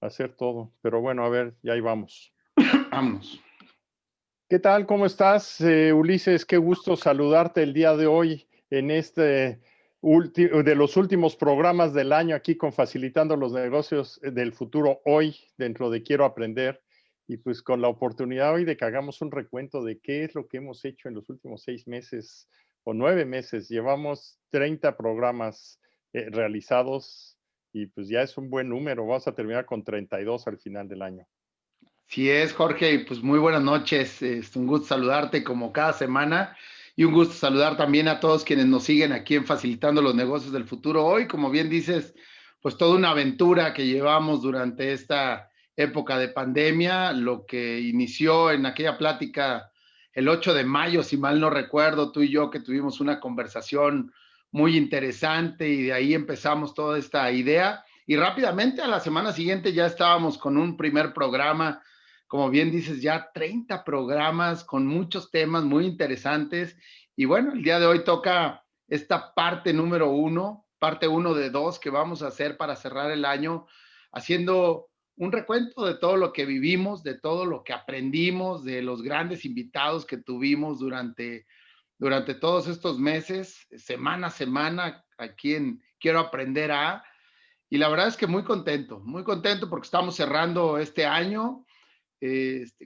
hacer todo. Pero bueno, a ver, ya ahí vamos. Vámonos. ¿Qué tal? ¿Cómo estás, Ulises? Qué gusto saludarte el día de hoy en este de los últimos programas del año aquí con Facilitando los Negocios del Futuro hoy dentro de Quiero Aprender y pues con la oportunidad hoy de que hagamos un recuento de qué es lo que hemos hecho en los últimos 6 meses o 9 meses. Llevamos 30 programas realizados y pues ya es un buen número. Vamos a terminar con 32 al final del año. Si es, Jorge, pues muy buenas noches. Es un gusto saludarte como cada semana y un gusto saludar también a todos quienes nos siguen aquí en Facilitando los Negocios del Futuro. Hoy, como bien dices, pues toda una aventura que llevamos durante esta época de pandemia, lo que inició en aquella plática el 8 de mayo, si mal no recuerdo, tú y yo que tuvimos una conversación muy interesante y de ahí empezamos toda esta idea. Y rápidamente a la semana siguiente ya estábamos con un primer programa, como bien dices, ya 30 programas con muchos temas muy interesantes. Y bueno, el día de hoy toca esta parte número uno, parte uno de dos que vamos a hacer para cerrar el año, haciendo un recuento de todo lo que vivimos, de todo lo que aprendimos, de los grandes invitados que tuvimos durante todos estos meses, semana a semana, aquí en Quiero Aprender a. Y la verdad es que muy contento porque estamos cerrando este año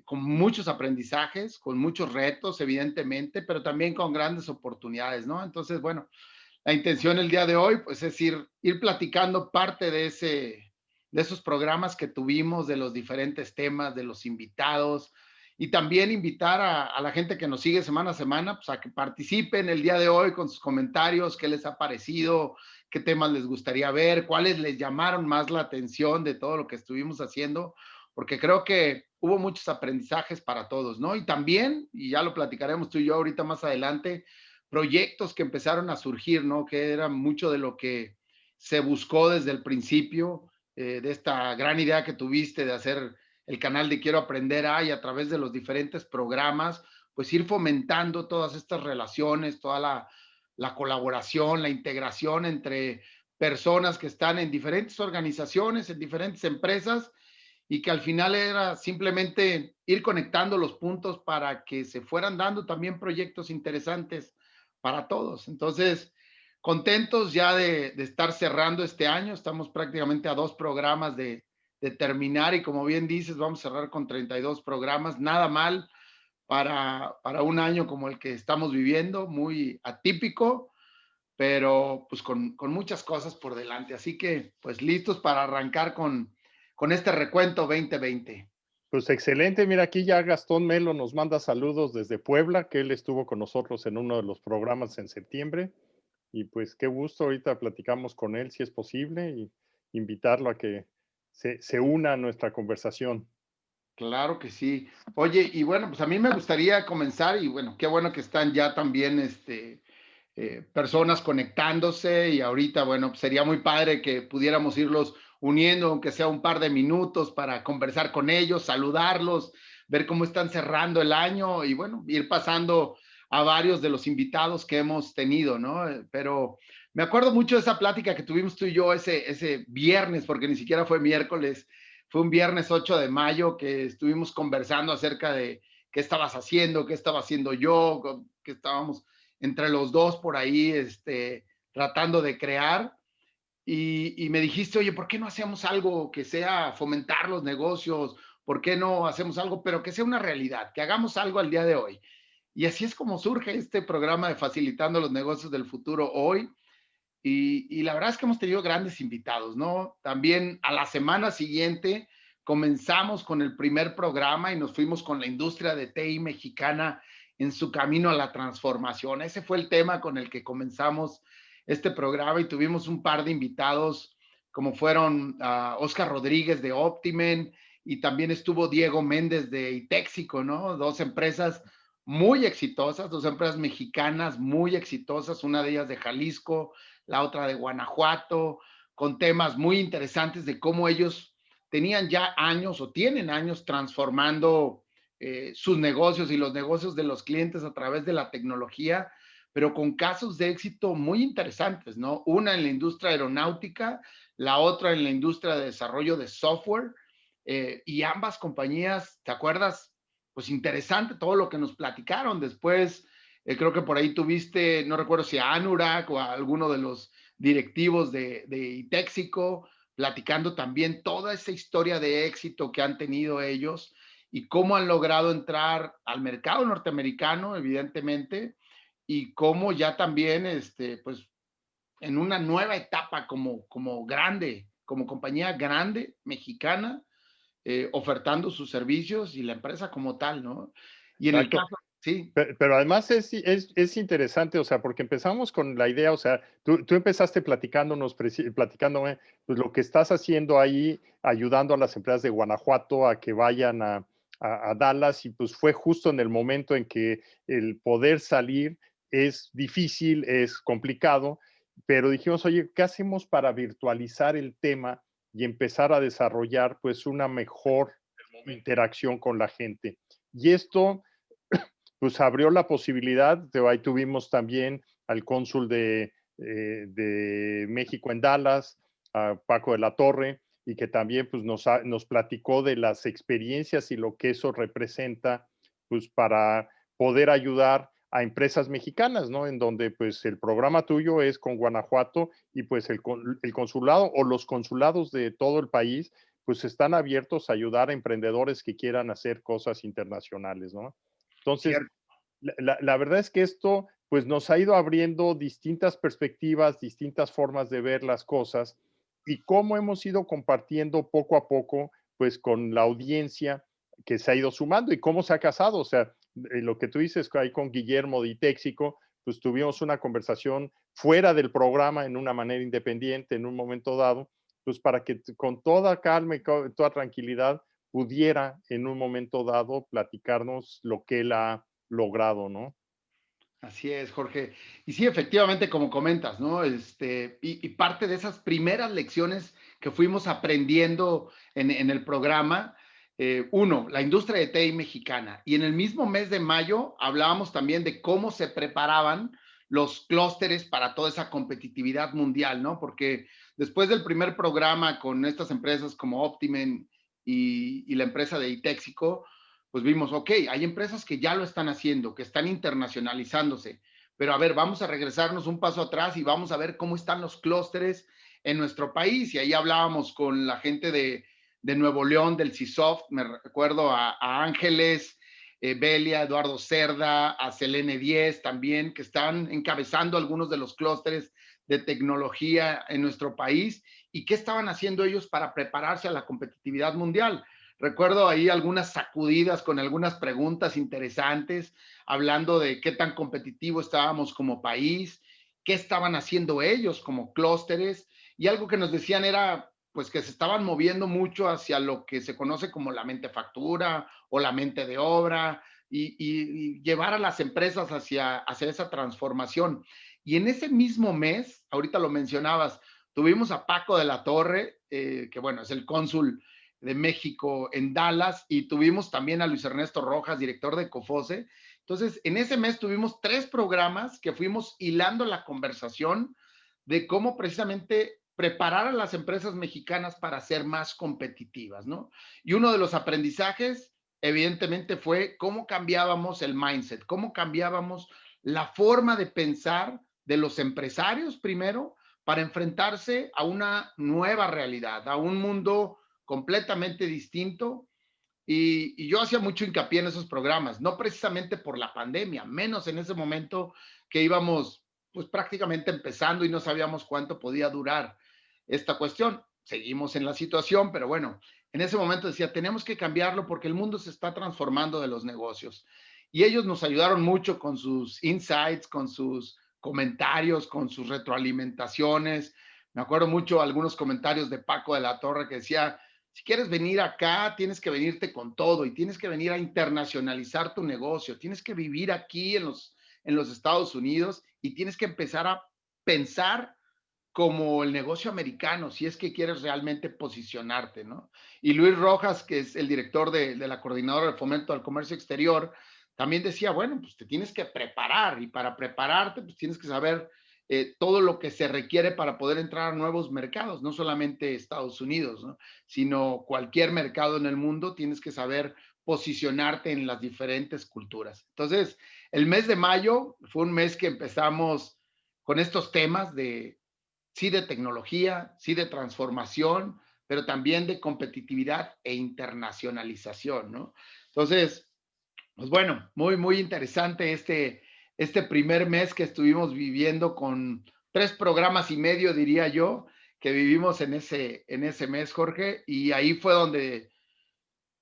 con muchos aprendizajes, con muchos retos, evidentemente, pero también con grandes oportunidades, ¿no? Entonces, bueno, la intención el día de hoy, pues es ir platicando parte de esos programas que tuvimos, de los diferentes temas, de los invitados, y también invitar a la gente que nos sigue semana a semana, pues a que participen el día de hoy con sus comentarios, qué les ha parecido, qué temas les gustaría ver, cuáles les llamaron más la atención de todo lo que estuvimos haciendo, porque creo que hubo muchos aprendizajes para todos, ¿no? Y también, y ya lo platicaremos tú y yo ahorita más adelante, proyectos que empezaron a surgir, ¿no? Que era mucho de lo que se buscó desde el principio, de esta gran idea que tuviste de hacer el canal de Quiero Aprender a, y a través de los diferentes programas, pues ir fomentando todas estas relaciones, toda la colaboración, la integración entre personas que están en diferentes organizaciones, en diferentes empresas, y que al final era simplemente ir conectando los puntos para que se fueran dando también proyectos interesantes para todos. Entonces, contentos ya de estar cerrando este año. Estamos prácticamente a 2 programas de terminar y como bien dices, vamos a cerrar con 32 programas. Nada mal para un año como el que estamos viviendo, muy atípico, pero pues con muchas cosas por delante. Así que pues listos para arrancar con este recuento 2020. Pues excelente, mira, aquí ya Gastón Melo nos manda saludos desde Puebla, que él estuvo con nosotros en uno de los programas en septiembre. Y pues qué gusto, ahorita platicamos con él si es posible y invitarlo a que se una a nuestra conversación. Claro que sí. Oye, y bueno, pues a mí me gustaría comenzar y bueno, qué bueno que están ya también personas conectándose y ahorita, bueno, pues sería muy padre que pudiéramos irlos uniendo, aunque sea un par de minutos para conversar con ellos, saludarlos, ver cómo están cerrando el año y bueno, ir pasando a varios de los invitados que hemos tenido, ¿no? Pero me acuerdo mucho de esa plática que tuvimos tú y yo ese viernes, porque ni siquiera fue miércoles, fue un viernes 8 de mayo que estuvimos conversando acerca de qué estabas haciendo, qué estaba haciendo yo, qué estábamos entre los dos por ahí, tratando de crear. Y me dijiste, oye, ¿por qué no hacemos algo que sea fomentar los negocios? ¿Por qué no hacemos algo, pero que sea una realidad, que hagamos algo al día de hoy? Y así es como surge este programa de Facilitando los Negocios del Futuro hoy. Y la verdad es que hemos tenido grandes invitados, ¿no? También a la semana siguiente comenzamos con el primer programa y nos fuimos con la industria de TI mexicana en su camino a la transformación. Ese fue el tema con el que comenzamos este programa y tuvimos un par de invitados como fueron Oscar Rodríguez de Optimen y también estuvo Diego Méndez de Itexico, ¿no? Dos empresas muy exitosas, dos empresas mexicanas muy exitosas, una de ellas de Jalisco, la otra de Guanajuato, con temas muy interesantes de cómo ellos tenían ya años o tienen años transformando sus negocios y los negocios de los clientes a través de la tecnología, pero con casos de éxito muy interesantes, ¿no? Una en la industria aeronáutica, la otra en la industria de desarrollo de software, y ambas compañías, ¿te acuerdas? Pues interesante todo lo que nos platicaron. Después, creo que por ahí tuviste, no recuerdo si a Anurag o a alguno de los directivos de Itéxico, platicando también toda esa historia de éxito que han tenido ellos y cómo han logrado entrar al mercado norteamericano, evidentemente, y cómo ya también, pues, en una nueva etapa como grande, como compañía grande mexicana, ofertando sus servicios y la empresa como tal, ¿no? Y en el Exacto. caso, sí, Pero además es interesante, o sea, porque empezamos con la idea, o sea, tú empezaste platicándome, pues lo que estás haciendo ahí, ayudando a las empresas de Guanajuato a que vayan a Dallas, y pues fue justo en el momento en que el poder salir es difícil, es complicado, pero dijimos, oye, ¿qué hacemos para virtualizar el tema y empezar a desarrollar pues una mejor interacción con la gente? Y esto pues abrió la posibilidad, ahí tuvimos también al cónsul de México en Dallas, a Paco de la Torre, y que también pues, nos platicó de las experiencias y lo que eso representa pues, para poder ayudar a empresas mexicanas, ¿no? En donde pues el programa tuyo es con Guanajuato y pues el consulado o los consulados de todo el país pues están abiertos a ayudar a emprendedores que quieran hacer cosas internacionales, ¿no? Entonces, cierto. la verdad es que esto pues nos ha ido abriendo distintas perspectivas, distintas formas de ver las cosas y cómo hemos ido compartiendo poco a poco pues con la audiencia que se ha ido sumando y cómo se ha casado. O sea, lo que tú dices ahí con Guillermo de Itéxico, pues tuvimos una conversación fuera del programa en una manera independiente en un momento dado, pues para que con toda calma y con toda tranquilidad pudiera en un momento dado platicarnos lo que él ha logrado, ¿no? Así es, Jorge. Y sí, efectivamente, como comentas, ¿no? Y parte de esas primeras lecciones que fuimos aprendiendo en el programa, uno, la industria de TI mexicana. Y en el mismo mes de mayo hablábamos también de cómo se preparaban los clústeres para toda esa competitividad mundial, ¿no? Porque después del primer programa con estas empresas como Optimen y la empresa de Itéxico, pues vimos, ok, hay empresas que ya lo están haciendo, que están internacionalizándose, pero a ver, vamos a regresarnos un paso atrás y vamos a ver cómo están los clústeres en nuestro país. Y ahí hablábamos con la gente de Nuevo León, del CISOFT, me recuerdo a Ángeles, Belia, Eduardo Cerda, a Selene 10 también, que están encabezando algunos de los clústeres de tecnología en nuestro país y qué estaban haciendo ellos para prepararse a la competitividad mundial. Recuerdo ahí algunas sacudidas con algunas preguntas interesantes, hablando de qué tan competitivo estábamos como país, qué estaban haciendo ellos como clústeres, y algo que nos decían era pues que se estaban moviendo mucho hacia lo que se conoce como la mentefactura o la mente de obra y llevar a las empresas hacia esa transformación. Y en ese mismo mes, ahorita lo mencionabas, tuvimos a Paco de la Torre, que bueno, es el cónsul de México en Dallas, y tuvimos también a Luis Ernesto Rojas, director de Cofose. Entonces, en ese mes tuvimos 3 programas que fuimos hilando la conversación de cómo precisamente preparar a las empresas mexicanas para ser más competitivas, ¿no? Y uno de los aprendizajes, evidentemente, fue cómo cambiábamos el mindset, cómo cambiábamos la forma de pensar de los empresarios primero para enfrentarse a una nueva realidad, a un mundo completamente distinto. Y yo hacía mucho hincapié en esos programas, no precisamente por la pandemia, menos en ese momento que íbamos pues prácticamente empezando y no sabíamos cuánto podía durar esta cuestión. Seguimos en la situación, pero bueno, en ese momento decía, tenemos que cambiarlo porque el mundo se está transformando de los negocios. Y ellos nos ayudaron mucho con sus insights, con sus comentarios, con sus retroalimentaciones. Me acuerdo mucho algunos comentarios de Paco de la Torre que decía, si quieres venir acá, tienes que venirte con todo y tienes que venir a internacionalizar tu negocio, tienes que vivir aquí en los Estados Unidos y tienes que empezar a pensar como el negocio americano, si es que quieres realmente posicionarte, ¿no? Y Luis Rojas, que es el director de la Coordinadora de Fomento al Comercio Exterior, también decía, bueno, pues te tienes que preparar y para prepararte, pues tienes que saber todo lo que se requiere para poder entrar a nuevos mercados, no solamente Estados Unidos, ¿no? Sino cualquier mercado en el mundo, tienes que saber posicionarte en las diferentes culturas. Entonces, el mes de mayo fue un mes que empezamos con estos temas de, sí, de tecnología, sí, de transformación, pero también de competitividad e internacionalización, ¿no? Entonces, pues bueno, muy, muy interesante este primer mes que estuvimos viviendo con 3 programas y medio, diría yo, que vivimos en ese mes, Jorge, y ahí fue donde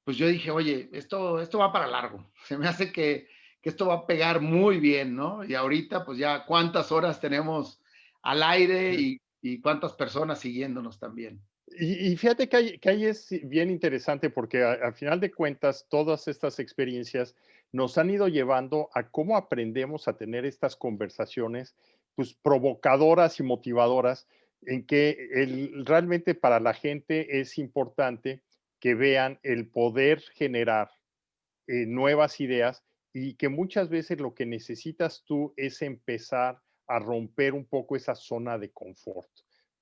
pues yo dije, oye, esto va para largo, se me hace que esto va a pegar muy bien, ¿no? Y ahorita pues ya cuántas horas tenemos al aire y cuántas personas siguiéndonos también. Y fíjate que ahí es bien interesante porque al final de cuentas todas estas experiencias nos han ido llevando a cómo aprendemos a tener estas conversaciones pues provocadoras y motivadoras en que realmente para la gente es importante que vean el poder generar nuevas ideas y que muchas veces lo que necesitas tú es empezar a romper un poco esa zona de confort,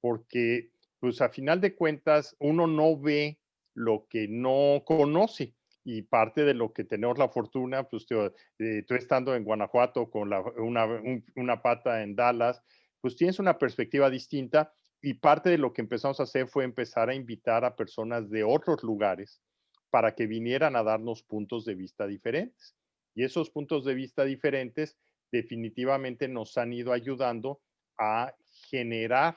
porque pues a final de cuentas uno no ve lo que no conoce y parte de lo que tenemos la fortuna, pues tú estando en Guanajuato con una pata en Dallas, pues tienes una perspectiva distinta y parte de lo que empezamos a hacer fue empezar a invitar a personas de otros lugares para que vinieran a darnos puntos de vista diferentes. Y esos puntos de vista diferentes definitivamente nos han ido ayudando a generar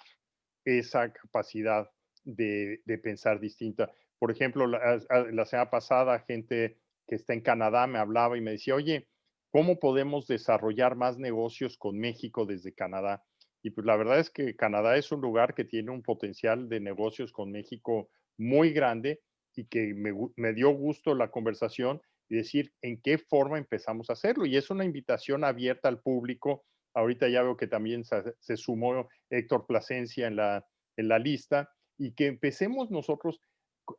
esa capacidad de pensar distinta. Por ejemplo, la semana pasada, gente que está en Canadá me hablaba y me decía, oye, ¿cómo podemos desarrollar más negocios con México desde Canadá? Y pues la verdad es que Canadá es un lugar que tiene un potencial de negocios con México muy grande y que me dio gusto la conversación y decir en qué forma empezamos a hacerlo. Y es una invitación abierta al público. Ahorita ya veo que también se sumó Héctor Plasencia en la lista y que empecemos nosotros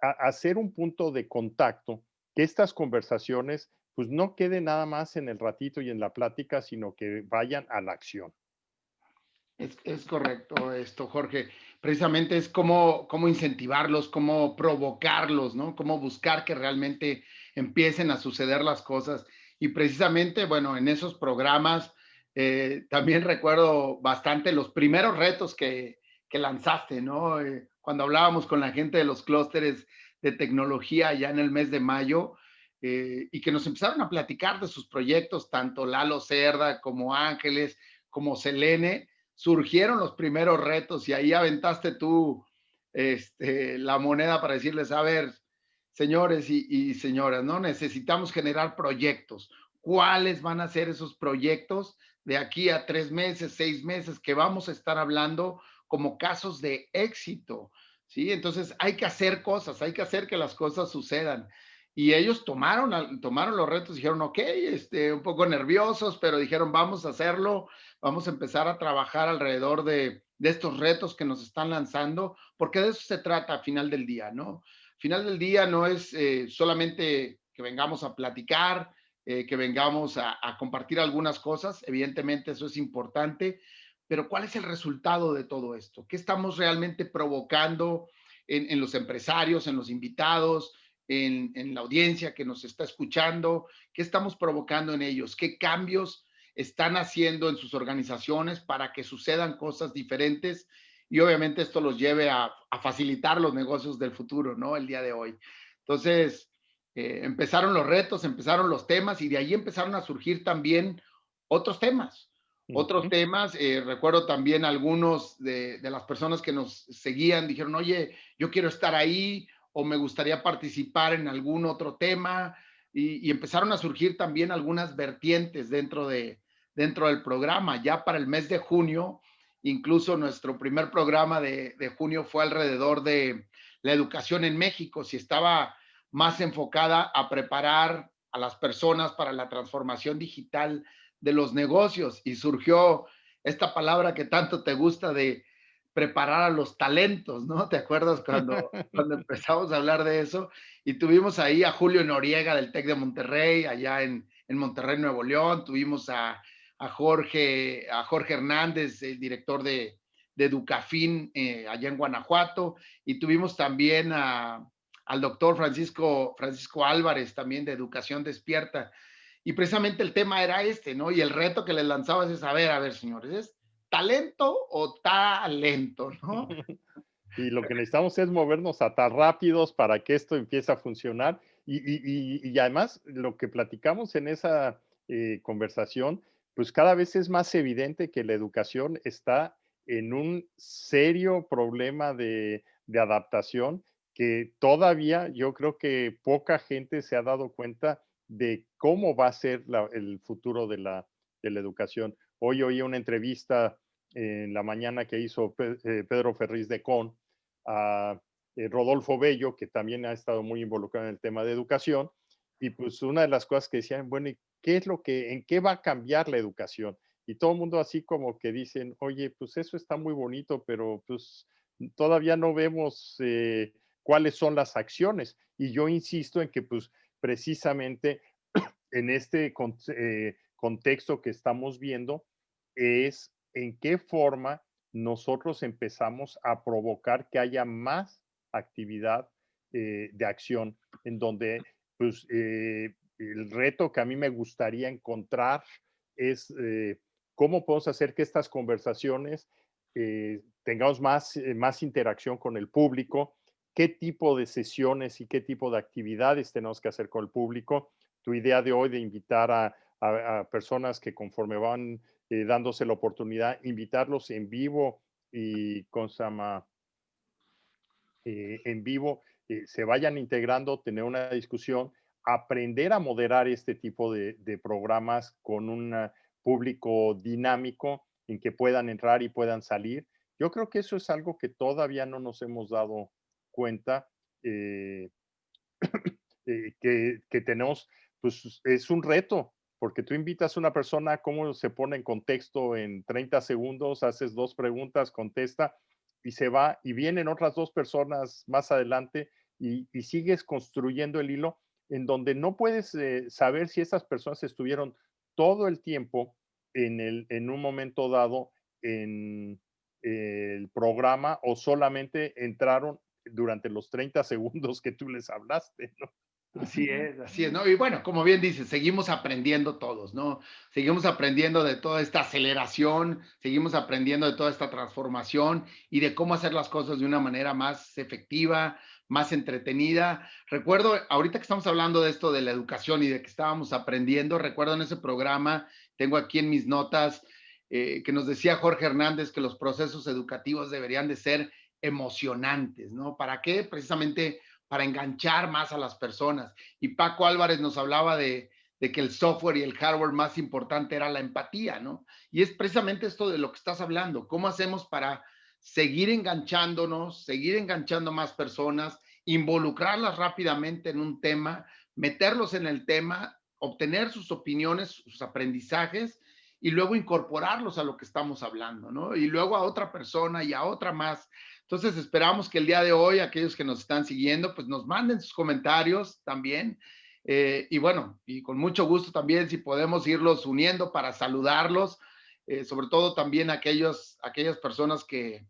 a hacer un punto de contacto, que estas conversaciones pues no queden nada más en el ratito y en la plática, sino que vayan a la acción. Es correcto esto, Jorge. Precisamente es cómo incentivarlos, cómo provocarlos, ¿no? Cómo buscar que realmente empiecen a suceder las cosas. Y precisamente, bueno, en esos programas también recuerdo bastante los primeros retos que lanzaste, ¿no? Cuando hablábamos con la gente de los clústeres de tecnología ya en el mes de mayo, y que nos empezaron a platicar de sus proyectos, tanto Lalo Cerda como Ángeles, como Selene, surgieron los primeros retos y ahí aventaste tú la moneda para decirles, a ver, señores y señoras, ¿no? Necesitamos generar proyectos. ¿Cuáles van a ser esos proyectos de aquí a 3 meses, 6 meses que vamos a estar hablando como casos de éxito? ¿Sí? Entonces hay que hacer cosas, hay que hacer que las cosas sucedan. Y ellos tomaron los retos, dijeron, ok, un poco nerviosos, pero dijeron, vamos a hacerlo, vamos a empezar a trabajar alrededor de estos retos que nos están lanzando, porque de eso se trata a final del día, ¿no? Final del día no es solamente que vengamos a platicar, que vengamos a compartir algunas cosas, evidentemente eso es importante, pero ¿cuál es el resultado de todo esto? ¿Qué estamos realmente provocando en los empresarios, en los invitados, en la audiencia que nos está escuchando? ¿Qué estamos provocando en ellos? ¿Qué cambios están haciendo en sus organizaciones para que sucedan cosas diferentes? Y obviamente esto los lleve a facilitar los negocios del futuro, ¿no? El día de hoy. Entonces, empezaron los retos, empezaron los temas y de ahí empezaron a surgir también otros temas. Otros Ujú. temas, recuerdo también algunos de las personas que nos seguían, dijeron, oye, yo quiero estar ahí o me gustaría participar en algún otro tema y empezaron a surgir también algunas vertientes dentro del programa. Ya para el mes de junio, incluso nuestro primer programa de junio fue alrededor de la educación en México, si estaba más enfocada a preparar a las personas para la transformación digital de los negocios y surgió esta palabra que tanto te gusta de preparar a los talentos, ¿no? ¿Te acuerdas cuando empezamos a hablar de eso? Y tuvimos ahí a Julio Noriega del TEC de Monterrey, allá en Monterrey, Nuevo León, tuvimos a a Jorge Hernández, el director de Educafin allá en Guanajuato, y tuvimos también al doctor Francisco Álvarez, también de Educación Despierta. Y precisamente el tema era este, ¿no? Y el reto que les lanzabas es, a ver, señores, ¿es talento o talento, ¿no? Y lo que necesitamos es movernos a tan rápidos para que esto empiece a funcionar. Y además, lo que platicamos en esa conversación, pues cada vez es más evidente que la educación está en un serio problema de adaptación que todavía yo creo que poca gente se ha dado cuenta de cómo va a ser el futuro de la educación. Hoy oí una entrevista en la mañana que hizo Pedro Ferriz de Con a Rodolfo Bello, que también ha estado muy involucrado en el tema de educación, y pues una de las cosas que decían, bueno, ¿y qué es en qué va a cambiar la educación? Y todo el mundo así como que dicen, oye, pues eso está muy bonito, pero pues todavía no vemos cuáles son las acciones. Y yo insisto en que pues precisamente en este contexto que estamos viendo es en qué forma nosotros empezamos a provocar que haya más actividad de acción, en donde pues, el reto que a mí me gustaría encontrar es cómo podemos hacer que estas conversaciones tengamos más interacción con el público, qué tipo de sesiones y qué tipo de actividades tenemos que hacer con el público. Tu idea de hoy de invitar a personas que conforme van dándose la oportunidad, invitarlos en vivo y con Sama en vivo, se vayan integrando, tener una discusión, aprender a moderar este tipo de programas con un público dinámico en que puedan entrar y puedan salir. Yo creo que eso es algo que todavía no nos hemos dado cuenta, eh, que tenemos, pues es un reto, porque tú invitas a una persona, cómo se pone en contexto en 30 segundos, haces dos preguntas, contesta y se va, y vienen otras dos personas más adelante y sigues construyendo el hilo en donde no puedes saber si esas personas estuvieron todo el tiempo en un momento dado en el programa o solamente entraron durante los 30 segundos que tú les hablaste, ¿no? Así es, ¿no? Y bueno, como bien dices, seguimos aprendiendo todos, ¿no? Seguimos aprendiendo de toda esta aceleración, seguimos aprendiendo de toda esta transformación y de cómo hacer las cosas de una manera más efectiva, más entretenida. Recuerdo, ahorita que estamos hablando de esto de la educación y de que estábamos aprendiendo, recuerdo en ese programa, tengo aquí en mis notas, que nos decía Jorge Hernández que los procesos educativos deberían de ser emocionantes, ¿no? ¿Para qué? Precisamente para enganchar más a las personas. Y Paco Álvarez nos hablaba de que el software y el hardware más importante era la empatía, ¿no? Y es precisamente esto de lo que estás hablando. ¿Cómo hacemos para seguir enganchándonos, seguir enganchando más personas, involucrarlas rápidamente en un tema, meterlos en el tema, obtener sus opiniones, sus aprendizajes y luego incorporarlos a lo que estamos hablando, ¿no? Y luego a otra persona y a otra más. Entonces esperamos que el día de hoy aquellos que nos están siguiendo pues nos manden sus comentarios también y bueno, y con mucho gusto también si podemos irlos uniendo para saludarlos, sobre todo también aquellas personas que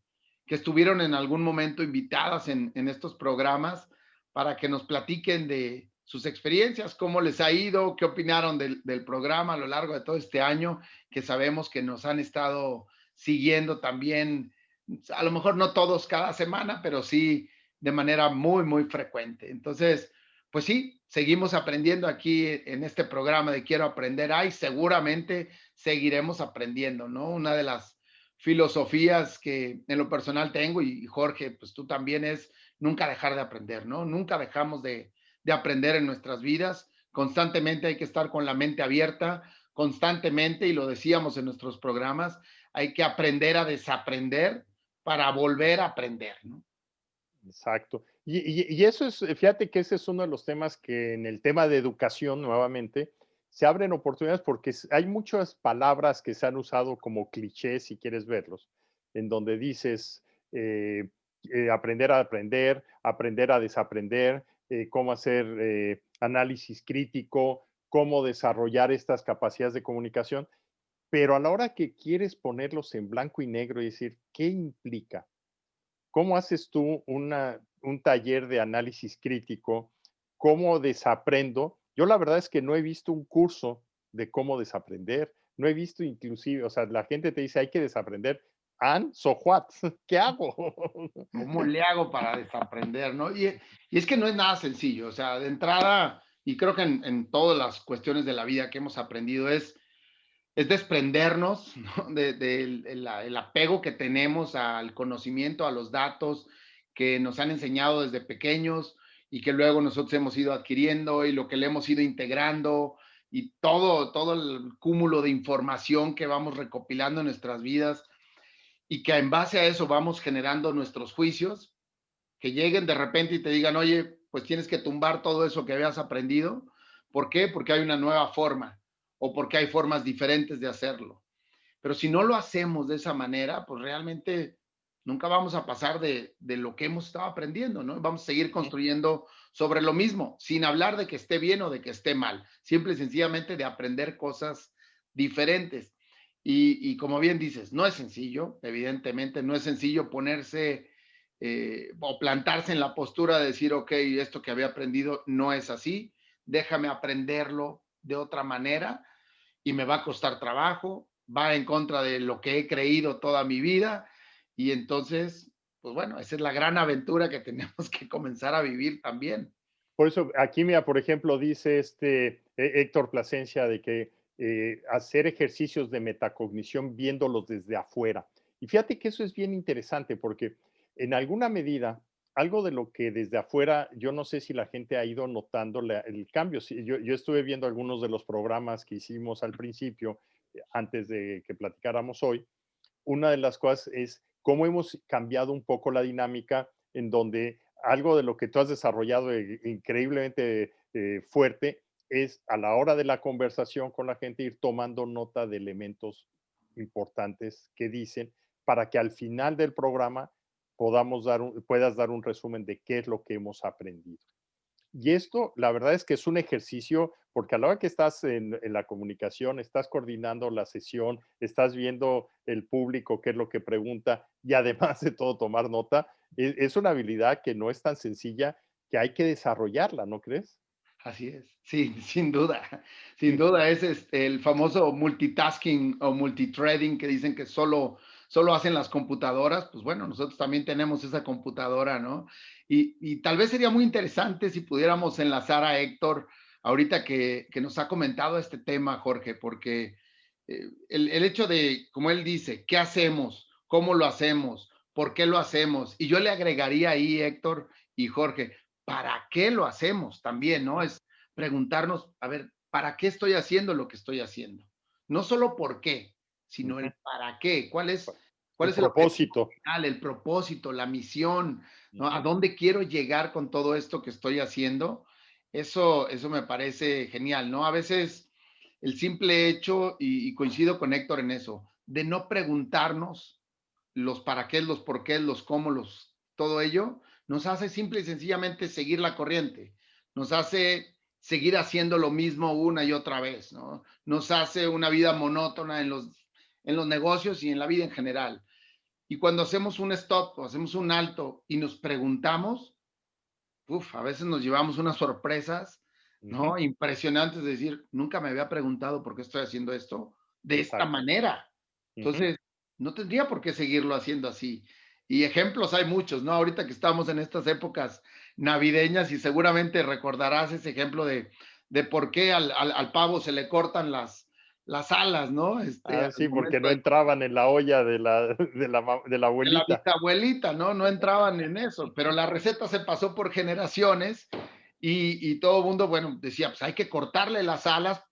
estuvieron en algún momento invitadas en estos programas para que nos platiquen de sus experiencias, cómo les ha ido, qué opinaron del programa a lo largo de todo este año, que sabemos que nos han estado siguiendo también a lo mejor no todos cada semana, pero sí de manera muy, muy frecuente. Entonces, pues sí, seguimos aprendiendo aquí en este programa de Quiero Aprender. Ay, seguramente seguiremos aprendiendo, ¿no? Una de las filosofías que en lo personal tengo y Jorge, pues tú también es nunca dejar de aprender, ¿no? Nunca dejamos de aprender en nuestras vidas. Constantemente hay que estar con la mente abierta, constantemente, y lo decíamos en nuestros programas, hay que aprender a desaprender para volver a aprender, ¿no? Exacto. Y eso es, fíjate que ese es uno de los temas que en el tema de educación, nuevamente, se abren oportunidades porque hay muchas palabras que se han usado como clichés, si quieres verlos, en donde dices aprender a desaprender, cómo hacer análisis crítico, cómo desarrollar estas capacidades de comunicación, pero a la hora que quieres ponerlos en blanco y negro y decir, ¿qué implica? ¿Cómo haces tú un taller de análisis crítico? ¿Cómo desaprendo? Yo la verdad es que no he visto un curso de cómo desaprender, no he visto inclusive, o sea, la gente te dice: "Hay que desaprender". ¿And so what? ¿Qué hago? ¿Cómo le hago para desaprender, no? Y es que no es nada sencillo, o sea, de entrada, y creo que en todas las cuestiones de la vida que hemos aprendido es desprendernos, ¿no? El apego que tenemos al conocimiento, a los datos que nos han enseñado desde pequeños y que luego nosotros hemos ido adquiriendo y lo que le hemos ido integrando y todo el cúmulo de información que vamos recopilando en nuestras vidas y que en base a eso vamos generando nuestros juicios, que lleguen de repente y te digan, oye, pues tienes que tumbar todo eso que habías aprendido. ¿Por qué? Porque hay una nueva forma o porque hay formas diferentes de hacerlo. Pero si no lo hacemos de esa manera, pues realmente nunca vamos a pasar de lo que hemos estado aprendiendo, ¿no? Vamos a seguir construyendo sobre lo mismo, sin hablar de que esté bien o de que esté mal, simple y sencillamente de aprender cosas diferentes. Y como bien dices, no es sencillo, evidentemente, no es sencillo ponerse o plantarse en la postura de decir, ok, esto que había aprendido no es así, déjame aprenderlo de otra manera y me va a costar trabajo, va en contra de lo que he creído toda mi vida y entonces, pues bueno, esa es la gran aventura que tenemos que comenzar a vivir también. Por eso, aquí, mira, por ejemplo, dice Héctor Plasencia de que hacer ejercicios de metacognición viéndolos desde afuera. Y fíjate que eso es bien interesante porque en alguna medida, algo de lo que desde afuera, yo no sé si la gente ha ido notando el cambio. Sí, yo estuve viendo algunos de los programas que hicimos al principio, antes de que platicáramos hoy. Una de las cosas es cómo hemos cambiado un poco la dinámica en donde algo de lo que tú has desarrollado increíblemente fuerte es a la hora de la conversación con la gente ir tomando nota de elementos importantes que dicen para que al final del programa puedas dar un resumen de qué es lo que hemos aprendido. Y esto, la verdad es que es un ejercicio, porque a la hora que estás en la comunicación, estás coordinando la sesión, estás viendo el público, qué es lo que pregunta, y además de todo tomar nota, es una habilidad que no es tan sencilla, que hay que desarrollarla, ¿no crees? Así es, sí, sin duda es el famoso multitasking o multithreading que dicen que solo hacen las computadoras, pues bueno, nosotros también tenemos esa computadora, ¿no? Y tal vez sería muy interesante si pudiéramos enlazar a Héctor ahorita que nos ha comentado este tema, Jorge, porque el hecho de, como él dice, ¿qué hacemos? ¿Cómo lo hacemos? ¿Por qué lo hacemos? Y yo le agregaría ahí, Héctor y Jorge, ¿para qué lo hacemos también, no? Es preguntarnos, a ver, ¿para qué estoy haciendo lo que estoy haciendo? No solo por qué, sino Ujú. el para qué, cuál El es el objetivo propósito. final, el propósito, la misión, ¿no? ¿A Ujú. dónde quiero llegar con todo esto que estoy haciendo? Eso me parece genial, ¿no? A veces el simple hecho, y coincido con Héctor en eso, de no preguntarnos los para qué, los por qué, los cómo, todo ello, nos hace simple y sencillamente seguir la corriente, nos hace seguir haciendo lo mismo una y otra vez, ¿no? Nos hace una vida monótona en los negocios y en la vida en general. Y cuando hacemos un stop o hacemos un alto y nos preguntamos, a veces nos llevamos unas sorpresas, Ujú. ¿no? Impresionantes de decir, nunca me había preguntado por qué estoy haciendo esto de esta Exacto. manera. Ujú. Entonces, no tendría por qué seguirlo haciendo así. Y ejemplos hay muchos, ¿no? Ahorita que estamos en estas épocas navideñas y seguramente recordarás ese ejemplo de por qué al pavo se le cortan las alas, ¿no? Ah, Al sí, porque momento no entraban en la olla de la de la abuelita. bisabuelita, ¿no? No entraban en eso, pero la receta se pasó por generaciones y todo el mundo, bueno, decía, pues hay que cortarle las alas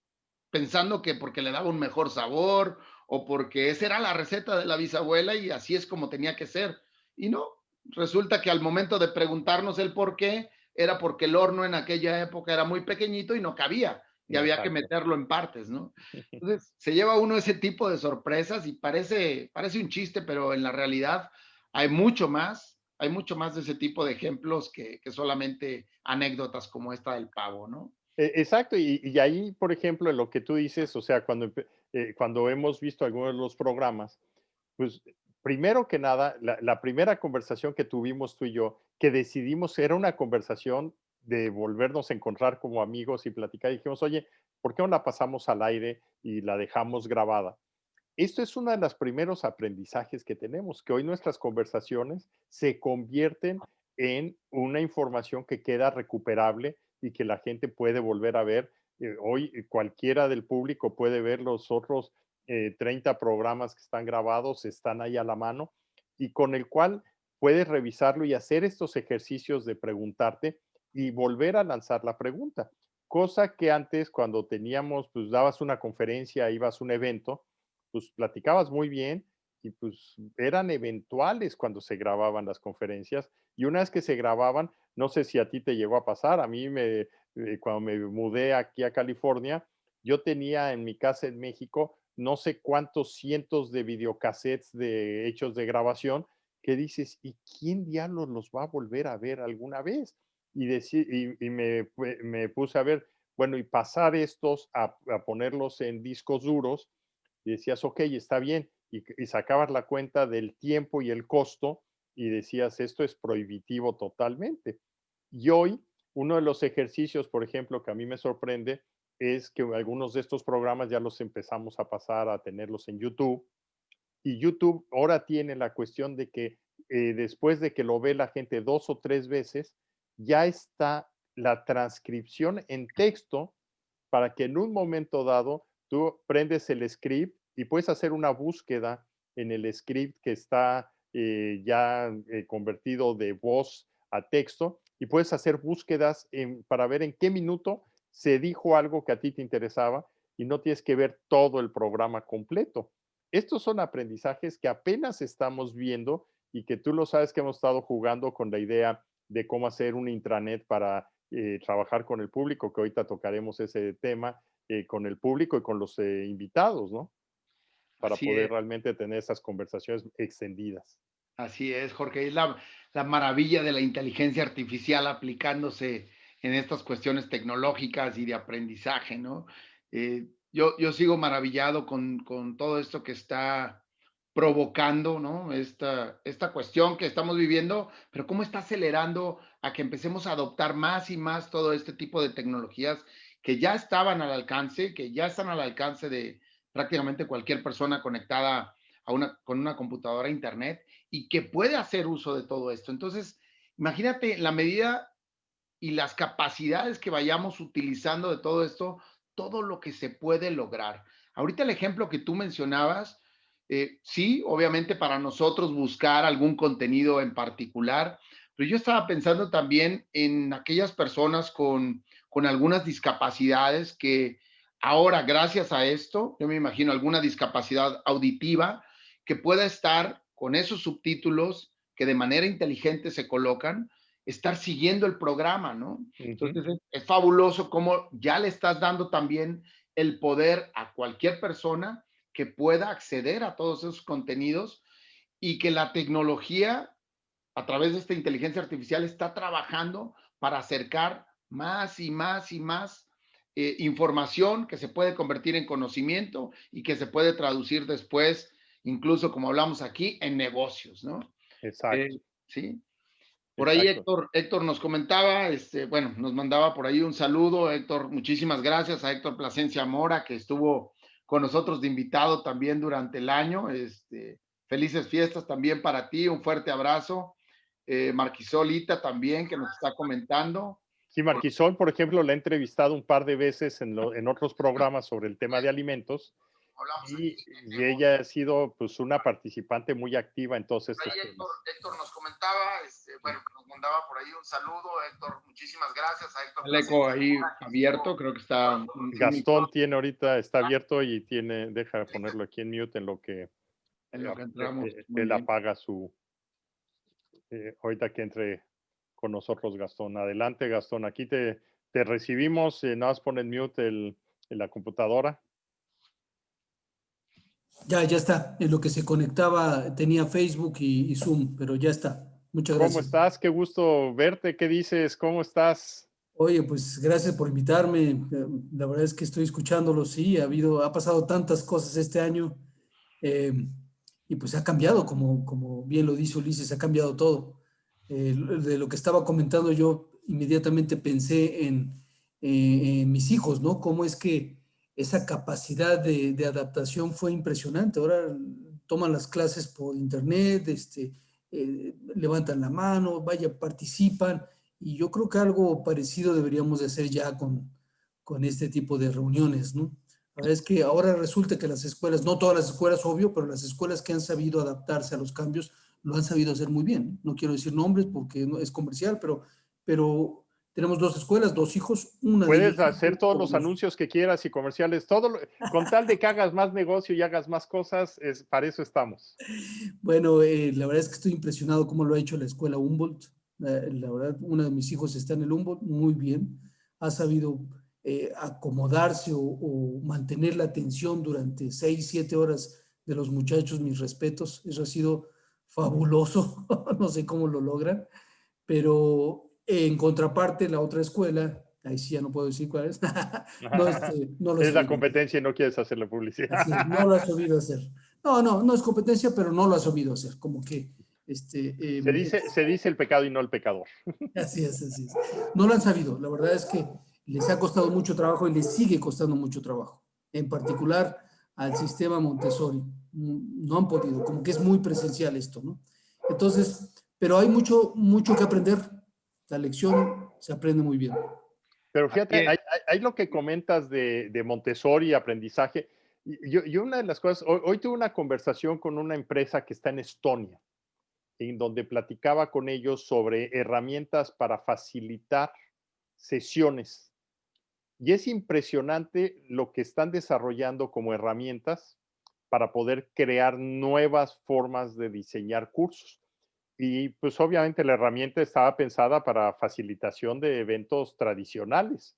pensando que porque le daba un mejor sabor o porque esa era la receta de la bisabuela y así es como tenía que ser. Y no, resulta que al momento de preguntarnos el por qué, era porque el horno en aquella época era muy pequeñito y no cabía y había que Exacto. meterlo en partes, ¿no? Entonces, se lleva uno ese tipo de sorpresas y parece un chiste, pero en la realidad hay mucho más de ese tipo de ejemplos que solamente anécdotas como esta del pavo, ¿no? Exacto, y ahí, por ejemplo, en lo que tú dices, o sea, cuando hemos visto algunos de los programas, pues primero que nada, la primera conversación que tuvimos tú y yo, que decidimos, era una conversación de volvernos a encontrar como amigos y platicar, y dijimos, oye, ¿por qué no la pasamos al aire y la dejamos grabada? Esto es uno de los primeros aprendizajes que tenemos, que hoy nuestras conversaciones se convierten en una información que queda recuperable y que la gente puede volver a ver. Hoy cualquiera del público puede ver los otros 30 programas que están grabados, están ahí a la mano y con el cual puedes revisarlo y hacer estos ejercicios de preguntarte y volver a lanzar la pregunta. Cosa que antes cuando teníamos, pues dabas una conferencia, ibas a un evento, pues platicabas muy bien y pues eran eventuales cuando se grababan las conferencias y una vez que se grababan, no sé si a ti te llegó a pasar, a mí cuando me mudé aquí a California, yo tenía en mi casa en México no sé cuántos cientos de videocassettes de hechos de grabación que dices, ¿y quién diablos los va a volver a ver alguna vez? Me puse a ver, bueno, y pasar estos a ponerlos en discos duros y decías, ok, está bien, y sacabas la cuenta del tiempo y el costo y decías, esto es prohibitivo totalmente. Y hoy, uno de los ejercicios, por ejemplo, que a mí me sorprende, es que algunos de estos programas ya los empezamos a pasar a tenerlos en YouTube. Y YouTube ahora tiene la cuestión de que después de que lo ve la gente 2 o 3 veces, ya está la transcripción en texto para que en un momento dado tú prendes el script y puedes hacer una búsqueda en el script que está ya convertido de voz a texto y puedes hacer búsquedas para ver en qué minuto se dijo algo que a ti te interesaba y no tienes que ver todo el programa completo. Estos son aprendizajes que apenas estamos viendo y que tú lo sabes que hemos estado jugando con la idea de cómo hacer un intranet para trabajar con el público, que ahorita tocaremos ese tema con el público y con los invitados, ¿no? Para Así poder es. realmente tener esas conversaciones extendidas. Así es, Jorge. Es la maravilla de la inteligencia artificial aplicándose en estas cuestiones tecnológicas y de aprendizaje, ¿no? Yo sigo maravillado con todo esto que está provocando, ¿no? Esta cuestión que estamos viviendo, pero cómo está acelerando a que empecemos a adoptar más y más todo este tipo de tecnologías que ya estaban al alcance, que ya están al alcance de prácticamente cualquier persona conectada con una computadora a internet y que puede hacer uso de todo esto. Entonces, imagínate la medida y las capacidades que vayamos utilizando de todo esto, todo lo que se puede lograr. Ahorita el ejemplo que tú mencionabas, sí, obviamente para nosotros buscar algún contenido en particular, pero yo estaba pensando también en aquellas personas con algunas discapacidades que ahora, gracias a esto, yo me imagino alguna discapacidad auditiva que pueda estar con esos subtítulos que de manera inteligente se colocan, estar siguiendo el programa, ¿no? Uh -huh. Entonces es fabuloso cómo ya le estás dando también el poder a cualquier persona que pueda acceder a todos esos contenidos y que la tecnología a través de esta inteligencia artificial está trabajando para acercar más y más y más información que se puede convertir en conocimiento y que se puede traducir después, incluso como hablamos aquí, en negocios, ¿no? Exacto, Sí. Por ahí exacto. Héctor nos comentaba, bueno, nos mandaba por ahí un saludo. Héctor, muchísimas gracias a Héctor Plasencia Mora, que estuvo con nosotros de invitado también durante el año. Felices fiestas también para ti, un fuerte abrazo. Marquisolita también, que nos está comentando. Sí, Marquisol, por ejemplo, la he entrevistado un par de veces en otros programas sobre el tema de alimentos Hablamos aquí en y ella ha sido pues una participante muy activa en todos ahí estos temas. Héctor nos comentaba, bueno, nos mandaba por ahí un saludo. Héctor, muchísimas gracias a Héctor. El eco ahí abierto, creo que está Gastón tiene ahorita, está abierto y tiene, deja ponerlo aquí en mute en lo que entramos. Muy él bien. apaga ahorita que entre con nosotros Gastón. Adelante Gastón, aquí te recibimos, nada más pon en mute la computadora. Ya está. En lo que se conectaba tenía Facebook y Zoom, pero ya está. Muchas ¿Cómo gracias. estás? Qué gusto verte. ¿Qué dices? ¿Cómo estás? Oye, pues gracias por invitarme. La verdad es que estoy escuchándolo, sí, ha pasado tantas cosas este año eh, y pues ha cambiado, como bien lo dice Ulises, ha cambiado todo. De lo que estaba comentando yo, inmediatamente pensé en mis hijos, ¿no? Cómo es que esa capacidad de adaptación fue impresionante. Ahora toman las clases por internet, levantan la mano, vaya, participan. Y yo creo que algo parecido deberíamos de hacer ya con este tipo de reuniones, ¿no? La verdad es que ahora resulta que las escuelas, no todas las escuelas, obvio, pero las escuelas que han sabido adaptarse a los cambios lo han sabido hacer muy bien. No quiero decir nombres porque no es comercial, pero tenemos dos escuelas, dos hijos, una de ellas. Puedes hacer todos los anuncios que quieras y comerciales, con tal de que hagas más negocio y hagas más cosas, para eso estamos. Bueno, la verdad es que estoy impresionado cómo lo ha hecho la escuela Humboldt. La verdad, uno de mis hijos está en el Humboldt muy bien. Ha sabido acomodarse o mantener la atención durante 6, 7 horas de los muchachos, mis respetos. Eso ha sido fabuloso. No sé cómo lo logran. Pero en contraparte, la otra escuela, ahí sí ya no puedo decir cuál es, no lo he Es la sabido. competencia y no quieres hacer la publicidad. Así es, no lo has sabido hacer. No es competencia, pero no lo has sabido hacer. Como que, Se dice el pecado y no el pecador. así es, así es. No lo han sabido. La verdad es que les ha costado mucho trabajo y les sigue costando mucho trabajo. En particular al sistema Montessori. No han podido, como que es muy presencial esto, ¿no? Entonces, pero hay mucho que aprender. La lección se aprende muy bien. Pero fíjate, hay lo que comentas de Montessori, aprendizaje. Yo una de las cosas, hoy tuve una conversación con una empresa que está en Estonia, en donde platicaba con ellos sobre herramientas para facilitar sesiones. Y es impresionante lo que están desarrollando como herramientas para poder crear nuevas formas de diseñar cursos. Y pues obviamente la herramienta estaba pensada para facilitación de eventos tradicionales,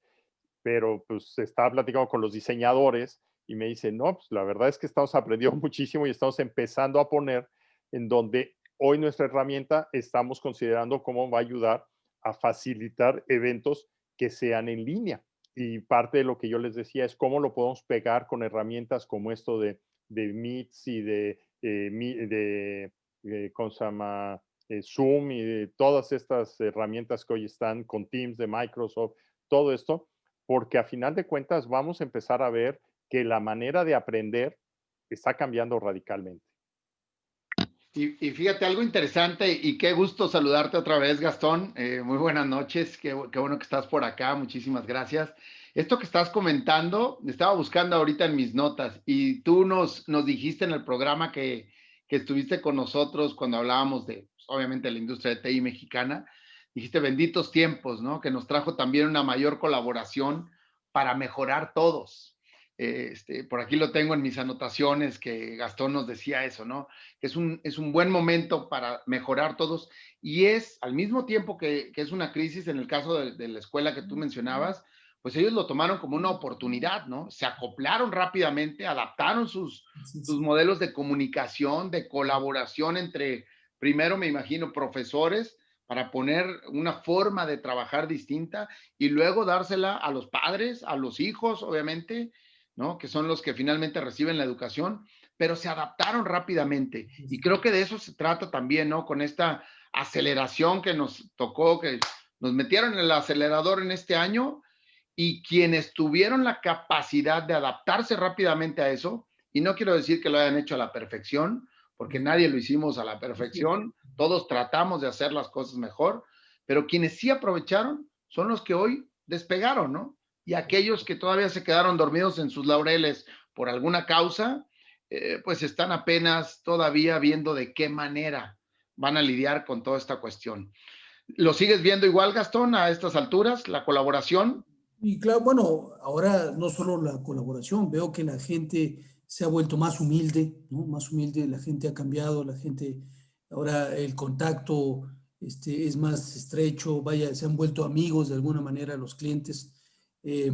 pero pues estaba platicando con los diseñadores y me dicen, no, pues la verdad es que estamos aprendiendo muchísimo y estamos empezando a poner en donde hoy nuestra herramienta estamos considerando cómo va a ayudar a facilitar eventos que sean en línea. Y parte de lo que yo les decía es cómo lo podemos pegar con herramientas como esto de Meets y ¿cómo se llama? Zoom y de todas estas herramientas que hoy están con Teams de Microsoft, todo esto, porque a final de cuentas vamos a empezar a ver que la manera de aprender está cambiando radicalmente. Y fíjate, algo interesante y qué gusto saludarte otra vez, Gastón. Muy buenas noches, qué bueno que estás por acá, muchísimas gracias. Esto que estás comentando, estaba buscando ahorita en mis notas y tú nos dijiste en el programa que estuviste con nosotros cuando hablábamos de, pues, obviamente, la industria de TI mexicana, dijiste benditos tiempos, ¿no? Que nos trajo también una mayor colaboración para mejorar todos. Por aquí lo tengo en mis anotaciones que Gastón nos decía eso, ¿no? Es un buen momento para mejorar todos y es al mismo tiempo que es una crisis en el caso de la escuela que tú mencionabas, pues ellos lo tomaron como una oportunidad, ¿no? Se acoplaron rápidamente, adaptaron sus modelos de comunicación, de colaboración entre, primero me imagino, profesores para poner una forma de trabajar distinta y luego dársela a los padres, a los hijos, obviamente, ¿no? Que son los que finalmente reciben la educación, pero se adaptaron rápidamente. Y creo que de eso se trata también, ¿no? Con esta aceleración que nos tocó, que nos metieron en el acelerador en este año y quienes tuvieron la capacidad de adaptarse rápidamente a eso, y no quiero decir que lo hayan hecho a la perfección, porque nadie lo hicimos a la perfección, todos tratamos de hacer las cosas mejor, pero quienes sí aprovecharon son los que hoy despegaron, ¿no? Y aquellos que todavía se quedaron dormidos en sus laureles por alguna causa, pues están apenas todavía viendo de qué manera van a lidiar con toda esta cuestión. ¿Lo sigues viendo igual, Gastón, a estas alturas, la colaboración? Y claro, bueno, ahora no solo la colaboración, veo que la gente se ha vuelto más humilde, ¿no? Más humilde, la gente ha cambiado, la gente, ahora el contacto es más estrecho, vaya, se han vuelto amigos de alguna manera los clientes. Eh,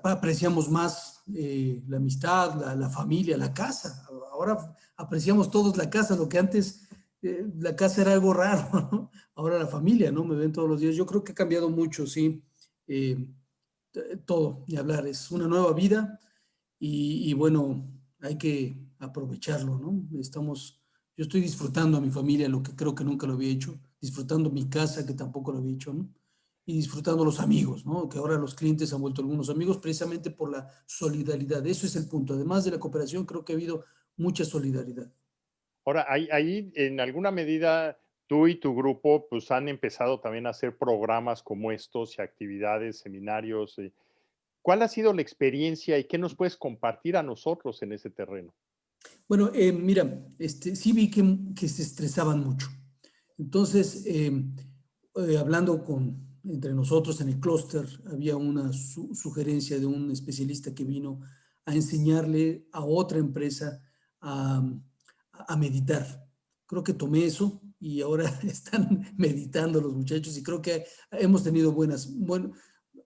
Apreciamos más la amistad, la familia, la casa. Ahora apreciamos todos la casa, lo que antes la casa era algo raro, ¿no? Ahora la familia, ¿no? Me ven todos los días. Yo creo que ha cambiado mucho, sí. Todo, ni hablar. Es una nueva vida y bueno, hay que aprovecharlo, ¿no? Yo estoy disfrutando a mi familia, lo que creo que nunca lo había hecho, disfrutando mi casa, que tampoco lo había hecho, ¿no? Y disfrutando los amigos, ¿no? Que ahora los clientes han vuelto algunos amigos precisamente por la solidaridad. Eso es el punto. Además de la cooperación, creo que ha habido mucha solidaridad. Ahora, ahí en alguna medida tú y tu grupo pues han empezado también a hacer programas como estos y actividades, seminarios. ¿Cuál ha sido la experiencia y qué nos puedes compartir a nosotros en ese terreno? Bueno, mira, sí vi que se estresaban mucho. Entonces, hablando entre nosotros en el clúster, había una sugerencia de un especialista que vino a enseñarle a otra empresa a, a meditar. Creo que tomé eso y ahora están meditando los muchachos y creo que hemos tenido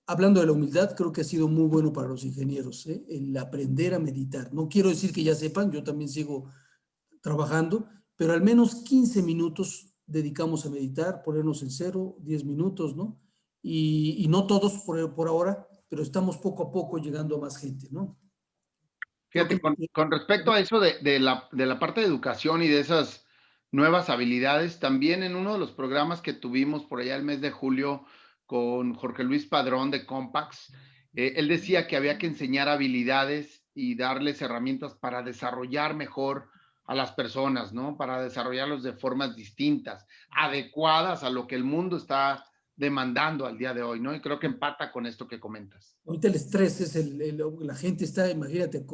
hablando de la humildad, creo que ha sido muy bueno para los ingenieros, ¿eh? El aprender a meditar. No quiero decir que ya sepan, yo también sigo trabajando, pero al menos 15 minutos dedicamos a meditar, ponernos en cero, 10 minutos, ¿no? Y no todos por ahora, pero estamos poco a poco llegando a más gente, ¿no? Creo Fíjate, que... con respecto a eso de la parte de educación y de esas nuevas habilidades, también en uno de los programas que tuvimos por allá el mes de julio con Jorge Luis Padrón de Compax, él decía que había que enseñar habilidades y darles herramientas para desarrollar mejor a las personas, ¿no? Para desarrollarlos de formas distintas, adecuadas a lo que el mundo está demandando al día de hoy, ¿no? Y creo que empata con esto que comentas. Ahorita el estrés es la gente está, imagínate,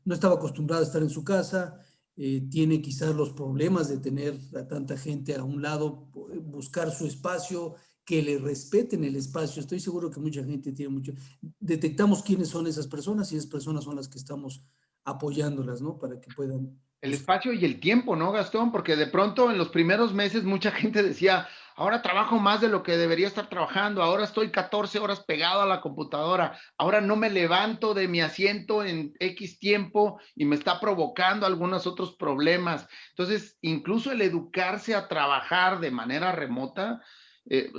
no estaba acostumbrada a estar en su casa, tiene quizás los problemas de tener a tanta gente a un lado, buscar su espacio, que le respeten el espacio. Estoy seguro que mucha gente tiene mucho. Detectamos quiénes son esas personas y esas personas son las que estamos apoyándolas, ¿no? Para que puedan El buscar. espacio y el tiempo, ¿no, Gastón? Porque de pronto en los primeros meses mucha gente decía, ahora trabajo más de lo que debería estar trabajando, ahora estoy 14 horas pegado a la computadora, ahora no me levanto de mi asiento en X tiempo y me está provocando algunos otros problemas. Entonces, incluso el educarse a trabajar de manera remota,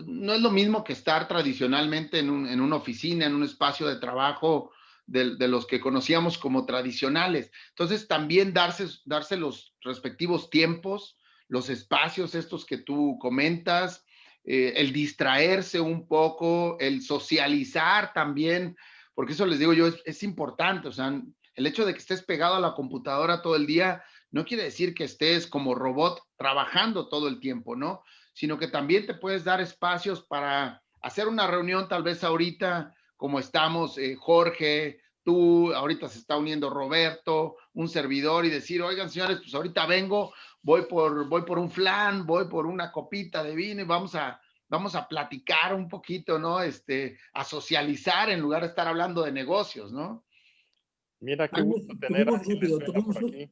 no es lo mismo que estar tradicionalmente en una oficina, en un espacio de trabajo de los que conocíamos como tradicionales. Entonces, también darse los respectivos tiempos, los espacios estos que tú comentas, el distraerse un poco, el socializar también, porque eso les digo yo, es importante, o sea, el hecho de que estés pegado a la computadora todo el día no quiere decir que estés como robot trabajando todo el tiempo, ¿no? Sino que también te puedes dar espacios para hacer una reunión tal vez ahorita como estamos, Jorge, tú, ahorita se está uniendo Roberto, un servidor, y decir, oigan, señores, pues ahorita vengo, voy por un flan, voy por una copita de vino y vamos a platicar un poquito, ¿no? A socializar en lugar de estar hablando de negocios, ¿no? Mira, qué gusto tener a Ángeles Vela por aquí.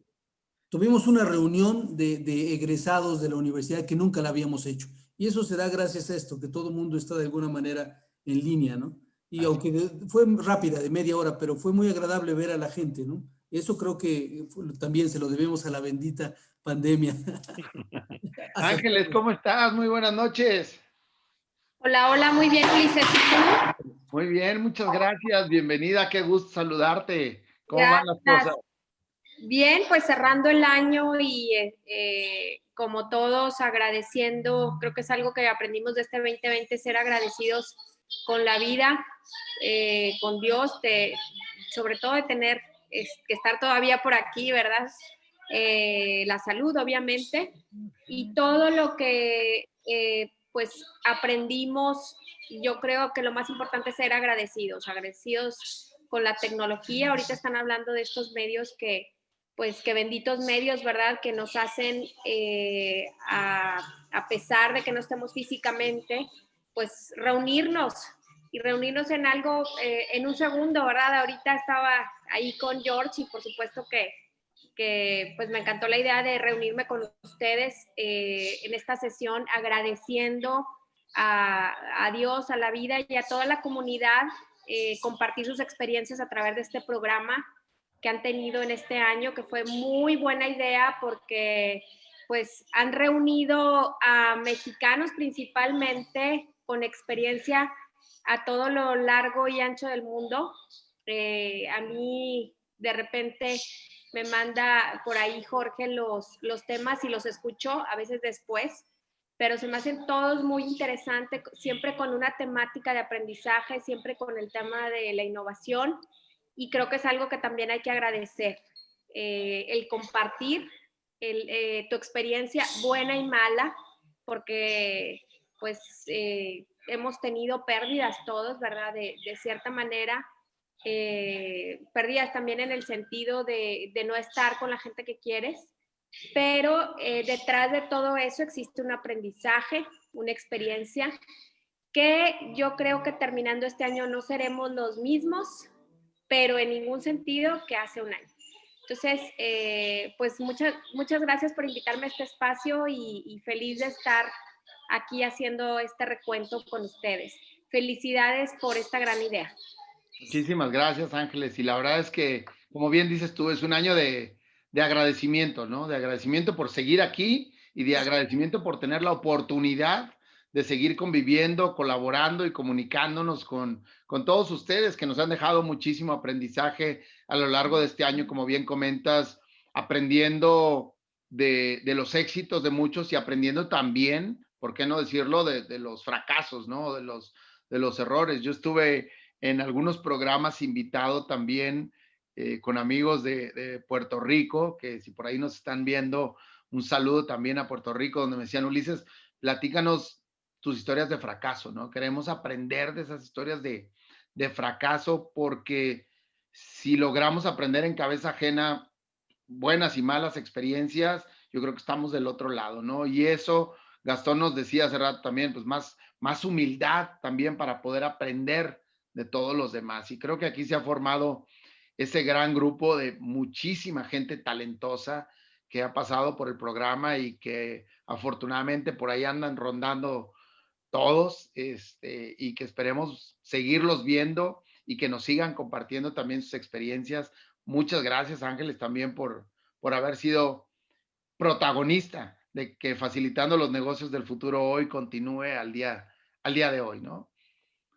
Tuvimos una reunión de egresados de la universidad que nunca la habíamos hecho. Y eso se da gracias a esto, que todo el mundo está de alguna manera en línea, ¿no? Y aunque fue rápida, de media hora, pero fue muy agradable ver a la gente, ¿no? Eso creo que también se lo debemos a la bendita pandemia. Ángeles, ¿cómo estás? Muy buenas noches. Hola, hola, muy bien, Ulises. ¿Y tú? Muy bien, muchas gracias. Bienvenida, qué gusto saludarte. ¿Cómo van las Gracias. cosas? Bien, pues cerrando el año y como todos agradeciendo, creo que es algo que aprendimos de este 2020, ser agradecidos con la vida, con Dios, sobre todo de tener que estar todavía por aquí, ¿verdad? La salud, obviamente, y todo lo que pues aprendimos, yo creo que lo más importante es ser agradecidos con la tecnología. Ahorita están hablando de estos medios pues que benditos medios, ¿verdad? Que nos hacen, a pesar de que no estemos físicamente, pues reunirnos y reunirnos en algo, en un segundo, ¿verdad? Ahorita estaba ahí con George y por supuesto que pues me encantó la idea de reunirme con ustedes en esta sesión, agradeciendo a Dios, a la vida y a toda la comunidad, compartir sus experiencias a través de este programa que han tenido en este año, que fue muy buena idea porque pues han reunido a mexicanos principalmente con experiencia a todo lo largo y ancho del mundo. A mí de repente me manda por ahí Jorge los temas y los escucho a veces después, pero se me hacen todos muy interesantes, siempre con una temática de aprendizaje, siempre con el tema de la innovación, y creo que es algo que también hay que agradecer, el compartir tu experiencia buena y mala, porque pues hemos tenido pérdidas todos, ¿verdad? De cierta manera, pérdidas también en el sentido de no estar con la gente que quieres, pero detrás de todo eso existe un aprendizaje, una experiencia, que yo creo que terminando este año no seremos los mismos, pero en ningún sentido que hace un año. Entonces, pues muchas gracias por invitarme a este espacio y feliz de estar aquí haciendo este recuento con ustedes. Felicidades por esta gran idea. Muchísimas gracias, Ángeles. Y la verdad es que, como bien dices tú, es un año de agradecimiento, ¿no? De agradecimiento por seguir aquí y de agradecimiento por tener la oportunidad de seguir conviviendo, colaborando y comunicándonos con todos ustedes que nos han dejado muchísimo aprendizaje a lo largo de este año, como bien comentas, aprendiendo de los éxitos de muchos y aprendiendo también, ¿por qué no decirlo?, de los fracasos, ¿no? De los errores. Yo estuve en algunos programas invitado también con amigos de Puerto Rico, que si por ahí nos están viendo, un saludo también a Puerto Rico, donde me decían, Ulises, platícanos tus historias de fracaso, ¿no? Queremos aprender de esas historias de fracaso, porque si logramos aprender en cabeza ajena buenas y malas experiencias, yo creo que estamos del otro lado, ¿no? Y eso, Gastón nos decía hace rato también, pues más humildad también para poder aprender de todos los demás. Y creo que aquí se ha formado ese gran grupo de muchísima gente talentosa que ha pasado por el programa y que afortunadamente por ahí andan rondando todos, y que esperemos seguirlos viendo y que nos sigan compartiendo también sus experiencias. Muchas gracias, Ángeles, también por haber sido protagonista de que Facilitando los Negocios del Futuro hoy continúe al día de hoy, ¿no?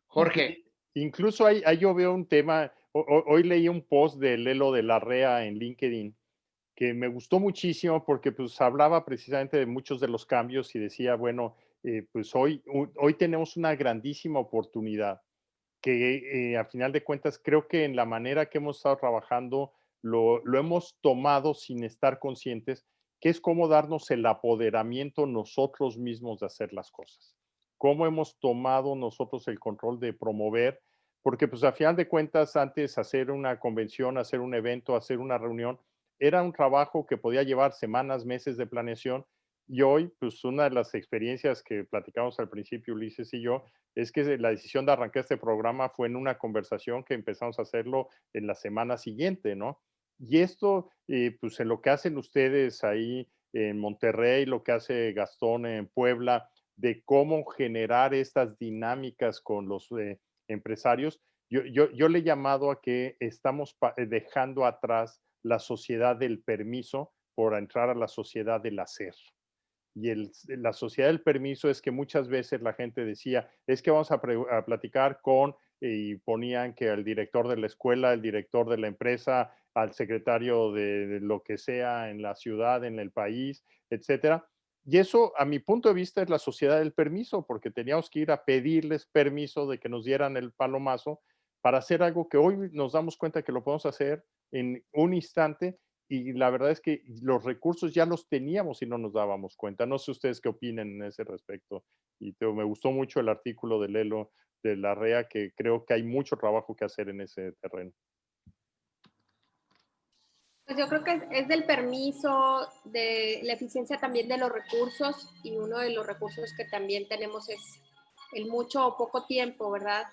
Jorge. Incluso ahí yo veo un tema, hoy leí un post de Lelo de la Rea en LinkedIn que me gustó muchísimo porque pues hablaba precisamente de muchos de los cambios y decía, bueno, pues hoy tenemos una grandísima oportunidad que a final de cuentas creo que en la manera que hemos estado trabajando lo hemos tomado sin estar conscientes, que es cómo darnos el apoderamiento nosotros mismos de hacer las cosas. Cómo hemos tomado nosotros el control de promover, porque pues a final de cuentas antes hacer una convención, hacer un evento, hacer una reunión, era un trabajo que podía llevar semanas, meses de planeación, y hoy pues una de las experiencias que platicamos al principio Ulises y yo es que la decisión de arrancar este programa fue en una conversación que empezamos a hacerlo en la semana siguiente, ¿no? Y esto, pues en lo que hacen ustedes ahí en Monterrey, lo que hace Gastón en Puebla, de cómo generar estas dinámicas con los empresarios, yo le he llamado a que estamos dejando atrás la sociedad del permiso por entrar a la sociedad del hacer. Y la sociedad del permiso es que muchas veces la gente decía, es que vamos a platicar con, y ponían que al director de la escuela, el director de la empresa, al secretario de lo que sea en la ciudad, en el país, etcétera. Y eso, a mi punto de vista, es la sociedad del permiso, porque teníamos que ir a pedirles permiso de que nos dieran el palomazo para hacer algo que hoy nos damos cuenta que lo podemos hacer en un instante y la verdad es que los recursos ya los teníamos y no nos dábamos cuenta. No sé ustedes qué opinen en ese respecto. Y me gustó mucho el artículo de Lelo de la REA, que creo que hay mucho trabajo que hacer en ese terreno. Pues yo creo que es del permiso, de la eficiencia también de los recursos, y uno de los recursos que también tenemos es el mucho o poco tiempo, ¿verdad?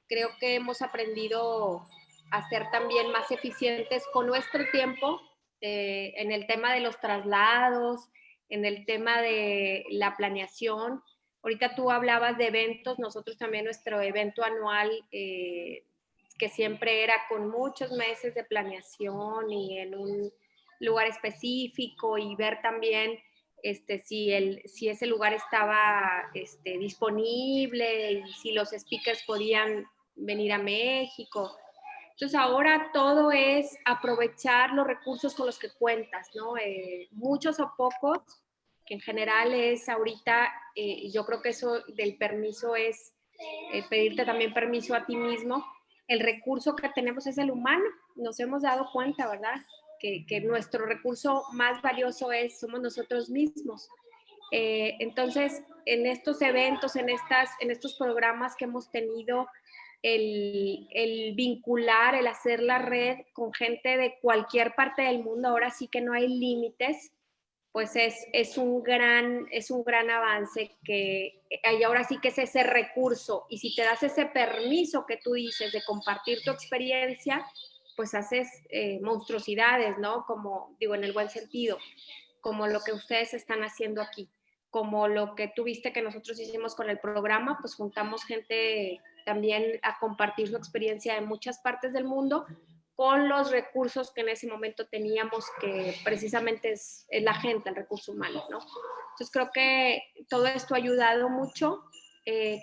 Creo que hemos aprendido a ser también más eficientes con nuestro tiempo, en el tema de los traslados, en el tema de la planeación. Ahorita tú hablabas de eventos, nosotros también nuestro evento anual, que siempre era con muchos meses de planeación y en un lugar específico, y ver también si ese lugar estaba disponible y si los speakers podían venir a México. Entonces ahora todo es aprovechar los recursos con los que cuentas, ¿no? Muchos o pocos, que en general es ahorita, yo creo que eso del permiso es pedirte también permiso a ti mismo. El recurso que tenemos es el humano, nos hemos dado cuenta, ¿verdad? Que nuestro recurso más valioso somos nosotros mismos. Entonces, en estos eventos, en estos programas que hemos tenido, el vincular, el hacer la red con gente de cualquier parte del mundo, ahora sí que no hay límites, pues es un gran avance y ahora sí que es ese recurso. Y si te das ese permiso que tú dices de compartir tu experiencia, pues haces monstruosidades, ¿no? Como digo, en el buen sentido, como lo que ustedes están haciendo aquí, como lo que tú viste que nosotros hicimos con el programa, pues juntamos gente también a compartir su experiencia de muchas partes del mundo con los recursos que en ese momento teníamos, que precisamente es la gente, el recurso humano, ¿no? Entonces creo que todo esto ha ayudado mucho,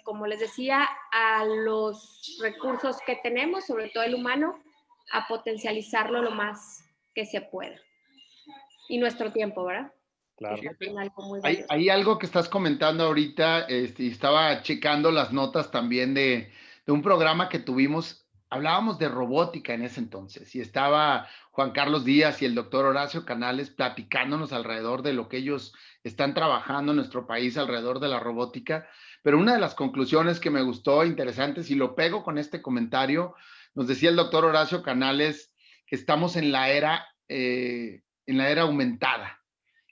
como les decía, a los recursos que tenemos, sobre todo el humano, a potencializarlo lo más que se pueda. Y nuestro tiempo, ¿verdad? Claro. Hay algo que estás comentando ahorita, y estaba checando las notas también de un programa que tuvimos. Hablábamos de robótica en ese entonces y estaba Juan Carlos Díaz y el doctor Horacio Canales platicándonos alrededor de lo que ellos están trabajando en nuestro país alrededor de la robótica. Pero una de las conclusiones que me gustó, interesantes, y lo pego con este comentario, nos decía el doctor Horacio Canales que estamos en la era aumentada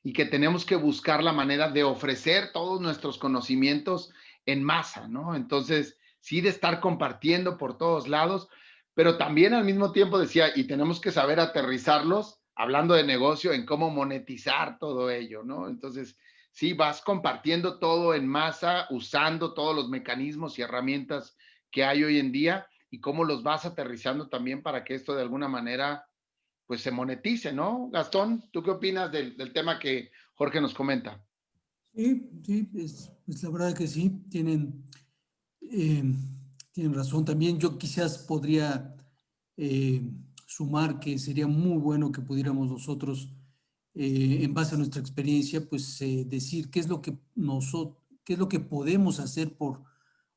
y que tenemos que buscar la manera de ofrecer todos nuestros conocimientos en masa, ¿no? Entonces, sí, de estar compartiendo por todos lados, pero también al mismo tiempo decía, y tenemos que saber aterrizarlos, hablando de negocio, en cómo monetizar todo ello, ¿no? Entonces, sí, vas compartiendo todo en masa, usando todos los mecanismos y herramientas que hay hoy en día, y cómo los vas aterrizando también para que esto de alguna manera pues se monetice, ¿no? Gastón, ¿tú qué opinas del tema que Jorge nos comenta? Sí, sí, la verdad que sí, eh, tienen razón. También yo quizás podría sumar que sería muy bueno que pudiéramos nosotros, en base a nuestra experiencia, pues decir qué es lo que qué es lo que podemos hacer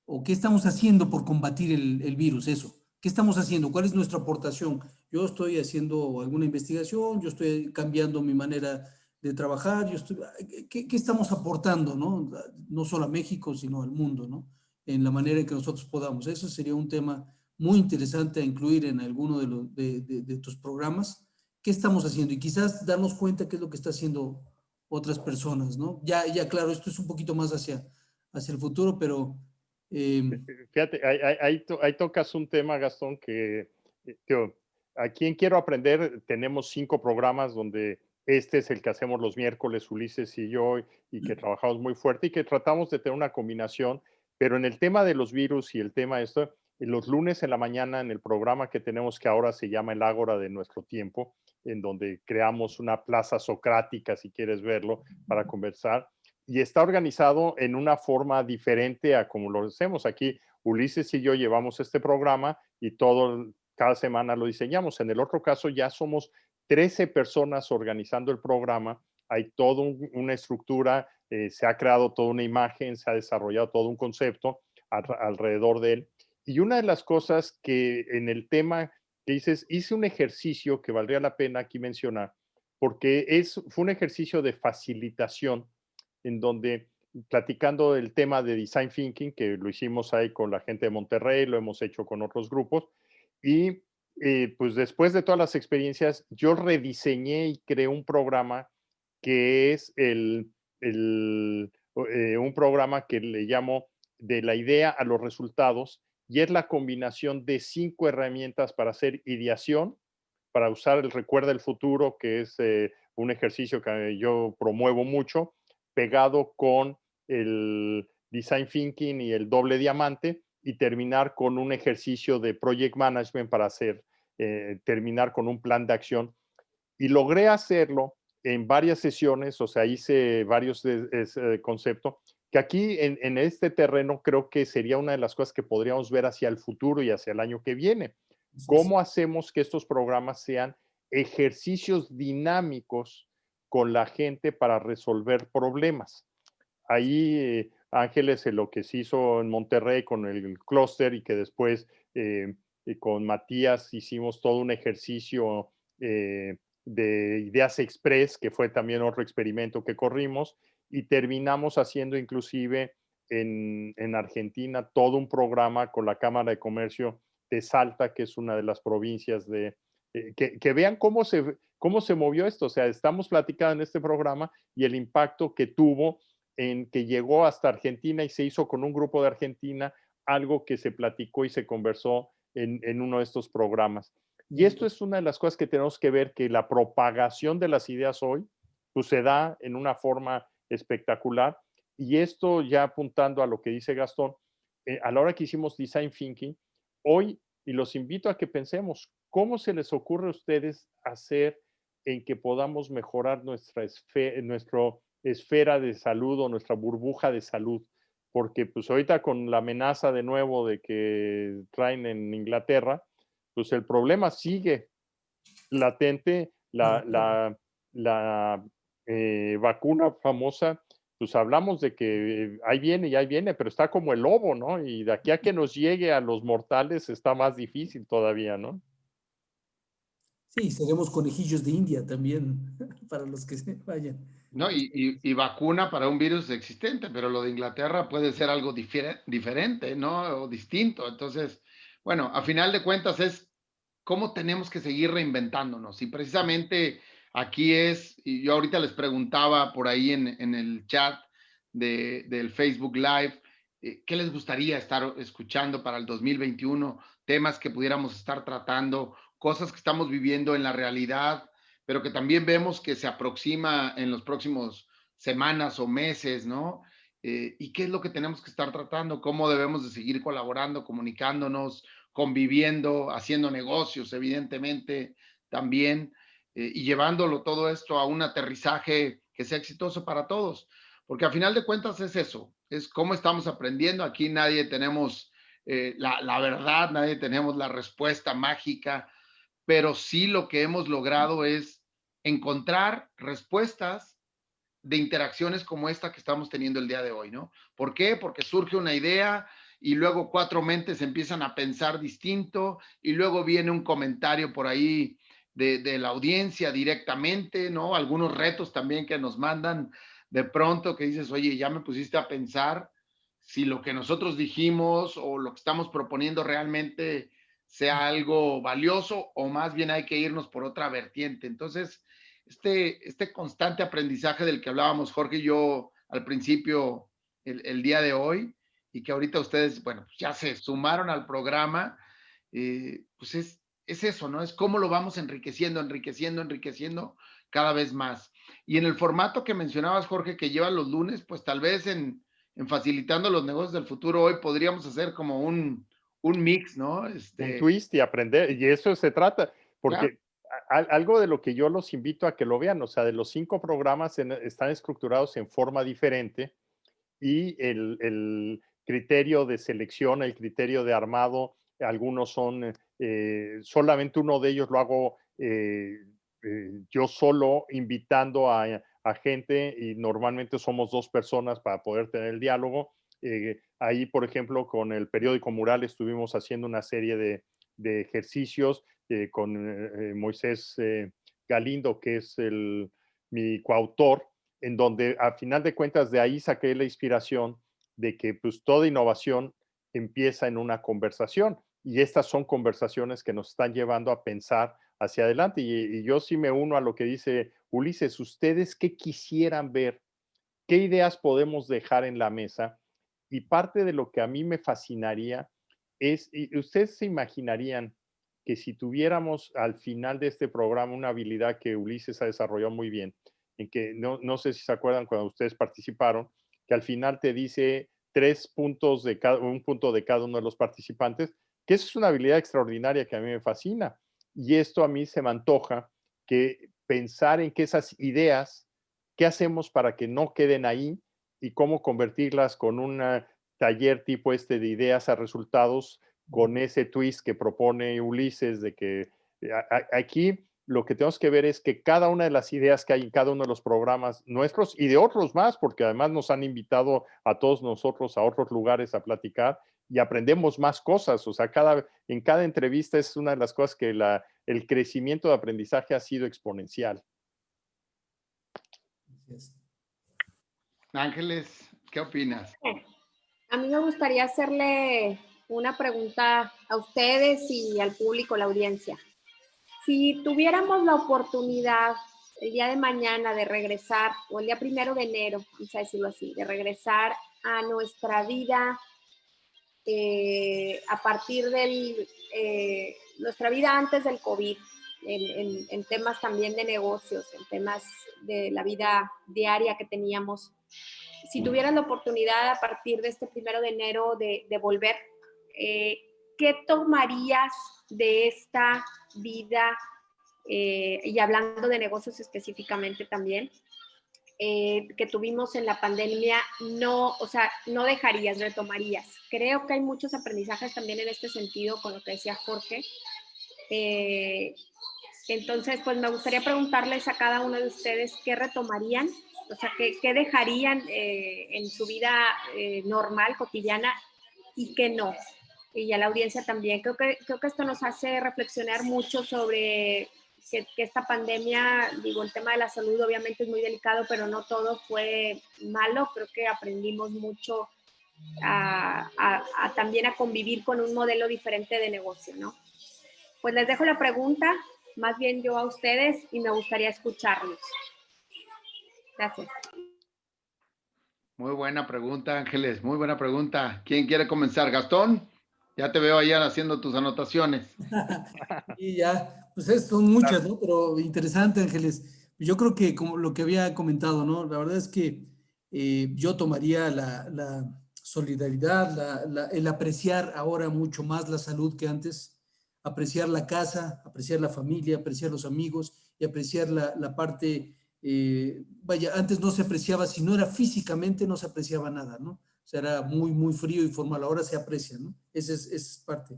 o qué estamos haciendo por combatir el virus, eso. ¿Qué estamos haciendo? ¿Cuál es nuestra aportación? Yo estoy haciendo alguna investigación, yo estoy cambiando mi manera de trabajar, ¿qué estamos aportando, no? No solo a México, sino al mundo, ¿no? En la manera en que nosotros podamos. Eso sería un tema muy interesante a incluir en alguno de tus programas. ¿Qué estamos haciendo? Y quizás darnos cuenta qué es lo que está haciendo otras personas, ¿no? Ya claro, esto es un poquito más hacia el futuro, pero... Fíjate, ahí tocas un tema, Gastón, que tío, aquí en Quiero Aprender tenemos 5 programas donde este es el que hacemos los miércoles, Ulises y yo, y que trabajamos muy fuerte y que tratamos de tener una combinación, pero en el tema de los virus y el tema de esto, los lunes en la mañana en el programa que tenemos que ahora se llama El Ágora de Nuestro Tiempo, en donde creamos una plaza socrática, si quieres verlo, para conversar y está organizado en una forma diferente a como lo hacemos aquí. Ulises y yo llevamos este programa y cada semana lo diseñamos. En el otro caso ya somos 13 personas organizando el programa. Hay toda una estructura, se ha creado toda una imagen, se ha desarrollado todo un concepto alrededor de él. Y una de las cosas que en el tema que dices, hice un ejercicio que valdría la pena aquí mencionar, porque fue un ejercicio de facilitación en donde platicando del tema de design thinking, que lo hicimos ahí con la gente de Monterrey, lo hemos hecho con otros grupos, y pues después de todas las experiencias, yo rediseñé y creé un programa que es un programa que le llamo de la idea a los resultados, y es la combinación de 5 herramientas para hacer ideación, para usar el Recuerda el Futuro, que es un ejercicio que yo promuevo mucho, pegado con el design thinking y el doble diamante, y terminar con un ejercicio de project management para terminar con un plan de acción. Y logré hacerlo en varias sesiones, o sea, hice varios conceptos, que aquí en este terreno creo que sería una de las cosas que podríamos ver hacia el futuro y hacia el año que viene. Así es. ¿Cómo hacemos que estos programas sean ejercicios dinámicos con la gente para resolver problemas? Ahí Ángeles, lo que se hizo en Monterrey con el clúster y que después con Matías hicimos todo un ejercicio de Ideas Express, que fue también otro experimento que corrimos, y terminamos haciendo inclusive en Argentina todo un programa con la Cámara de Comercio de Salta, que es una de las provincias que vean cómo se movió esto. O sea, estamos platicando en este programa y el impacto que tuvo en que llegó hasta Argentina y se hizo con un grupo de Argentina algo que se platicó y se conversó en uno de estos programas. Y esto es una de las cosas que tenemos que ver, que la propagación de las ideas hoy pues, se da en una forma espectacular. Y esto ya apuntando a lo que dice Gastón, a la hora que hicimos Design Thinking, hoy, y los invito a que pensemos, ¿cómo se les ocurre a ustedes hacer en que podamos mejorar nuestra esfera de salud o nuestra burbuja de salud? Porque pues ahorita con la amenaza de nuevo de que traen en Inglaterra, pues el problema sigue latente, la vacuna famosa, pues hablamos de que ahí viene y ahí viene, pero está como el lobo, ¿no? Y de aquí a que nos llegue a los mortales está más difícil todavía, ¿no? Sí, seremos conejillos de India también, para los que se vayan. No, y vacuna para un virus existente, pero lo de Inglaterra puede ser algo diferente, ¿no? O distinto. Entonces, bueno, a final de cuentas es cómo tenemos que seguir reinventándonos. Y precisamente aquí es, y yo ahorita les preguntaba por ahí en el chat del Facebook Live, ¿qué les gustaría estar escuchando para el 2021? Temas que pudiéramos estar tratando, cosas que estamos viviendo en la realidad, pero que también vemos que se aproxima en los próximos semanas o meses, ¿no? ¿Y qué es lo que tenemos que estar tratando? ¿Cómo debemos de seguir colaborando, comunicándonos, conviviendo, haciendo negocios, evidentemente, también, y llevándolo todo esto a un aterrizaje que sea exitoso para todos? Porque a final de cuentas es eso, es cómo estamos aprendiendo. Aquí nadie tenemos la verdad, nadie tenemos la respuesta mágica, pero sí lo que hemos logrado es encontrar respuestas de interacciones como esta que estamos teniendo el día de hoy, ¿no? ¿Por qué? Porque surge una idea y luego cuatro mentes empiezan a pensar distinto y luego viene un comentario por ahí de la audiencia directamente, ¿no? Algunos retos también que nos mandan de pronto que dices, oye, ya me pusiste a pensar si lo que nosotros dijimos o lo que estamos proponiendo realmente sea algo valioso o más bien hay que irnos por otra vertiente. Entonces, este constante aprendizaje del que hablábamos Jorge y yo al principio el día de hoy y que ahorita ustedes, bueno, pues ya se sumaron al programa, pues es eso, ¿no? Es cómo lo vamos enriqueciendo, enriqueciendo, enriqueciendo cada vez más. Y en el formato que mencionabas, Jorge, que lleva los lunes, pues tal vez en Facilitando los Negocios del Futuro hoy podríamos hacer como un mix, ¿no? Un twist y aprender, y eso se trata, Claro. porque algo de lo que yo los invito a que lo vean, o sea, de los 5 programas están estructurados en forma diferente y el criterio de selección, el criterio de armado, algunos son, solamente uno de ellos lo hago yo solo invitando a gente y normalmente somos 2 personas para poder tener el diálogo. Ahí, por ejemplo, con el periódico Mural estuvimos haciendo una serie de ejercicios con Moisés Galindo, que es mi coautor, en donde a final de cuentas de ahí saqué la inspiración de que pues toda innovación empieza en una conversación y estas son conversaciones que nos están llevando a pensar hacia adelante y yo sí me uno a lo que dice Ulises, ustedes qué quisieran ver, qué ideas podemos dejar en la mesa y parte de lo que a mí me fascinaría es, y ustedes se imaginarían que si tuviéramos al final de este programa una habilidad que Ulises ha desarrollado muy bien, en que no sé si se acuerdan cuando ustedes participaron, que al final te dice 3 puntos de un punto de cada uno de los participantes, que eso es una habilidad extraordinaria que a mí me fascina. Y esto a mí se me antoja que pensar en que esas ideas, ¿qué hacemos para que no queden ahí y cómo convertirlas con un taller tipo de ideas a resultados con ese twist que propone Ulises de que aquí lo que tenemos que ver es que cada una de las ideas que hay en cada uno de los programas nuestros y de otros más, porque además nos han invitado a todos nosotros a otros lugares a platicar y aprendemos más cosas. O sea, en cada entrevista es una de las cosas que el crecimiento de aprendizaje ha sido exponencial. Ángeles, ¿qué opinas? A mí me gustaría hacerle una pregunta a ustedes y al público, la audiencia. Si tuviéramos la oportunidad el día de mañana de regresar, o el día 1 de enero, vamos a decirlo así, de regresar a nuestra vida a partir de nuestra vida antes del COVID, en temas también de negocios, en temas de la vida diaria que teníamos. Si tuvieras la oportunidad a partir de este 1 de enero de volver, ¿qué tomarías de esta vida? Y hablando de negocios específicamente también, que tuvimos en la pandemia, no dejarías, retomarías. Creo que hay muchos aprendizajes también en este sentido con lo que decía Jorge. Entonces, pues me gustaría preguntarles a cada uno de ustedes qué retomarían, o sea, qué dejarían en su vida normal, cotidiana, y qué no. Y a la audiencia también. Creo que esto nos hace reflexionar mucho sobre que esta pandemia, digo, el tema de la salud obviamente es muy delicado, pero no todo fue malo. Creo que aprendimos mucho también a convivir con un modelo diferente de negocio, ¿no? Pues les dejo la pregunta, más bien yo a ustedes, y me gustaría escucharlos. Gracias. Muy buena pregunta, Ángeles, muy buena pregunta. ¿Quién quiere comenzar? Gastón, ya te veo allá haciendo tus anotaciones. Y ya, pues son muchas, ¿no? Pero interesante, Ángeles. Yo creo que como lo que había comentado, ¿no? La verdad es que yo tomaría la solidaridad, el apreciar ahora mucho más la salud que antes, apreciar la casa, apreciar la familia, apreciar los amigos y apreciar la parte, vaya, antes no se apreciaba, si no era físicamente, no se apreciaba nada, ¿no? O sea, era muy, muy frío y formal. Ahora se aprecia, ¿no? Esa es parte.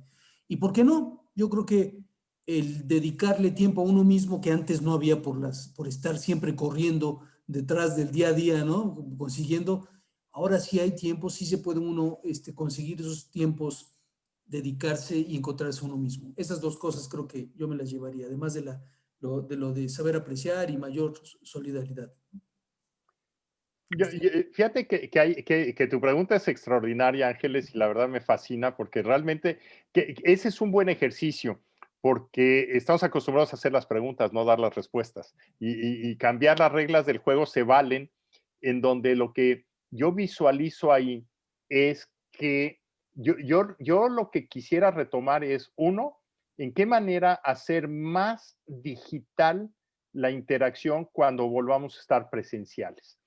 ¿Y por qué no? Yo creo que el dedicarle tiempo a uno mismo que antes no había por estar siempre corriendo detrás del día a día, ¿no? Consiguiendo, ahora sí hay tiempo, sí se puede uno conseguir esos tiempos, dedicarse y encontrarse a uno mismo. Esas dos cosas creo que yo me las llevaría, además de lo de saber apreciar y mayor solidaridad. Fíjate que tu pregunta es extraordinaria, Ángeles, y la verdad me fascina porque realmente ese es un buen ejercicio, porque estamos acostumbrados a hacer las preguntas, no dar las respuestas. Y cambiar las reglas del juego se valen, en donde lo que yo visualizo ahí es que yo lo que quisiera retomar es, uno, en qué manera hacer más digital la interacción cuando volvamos a estar presenciales.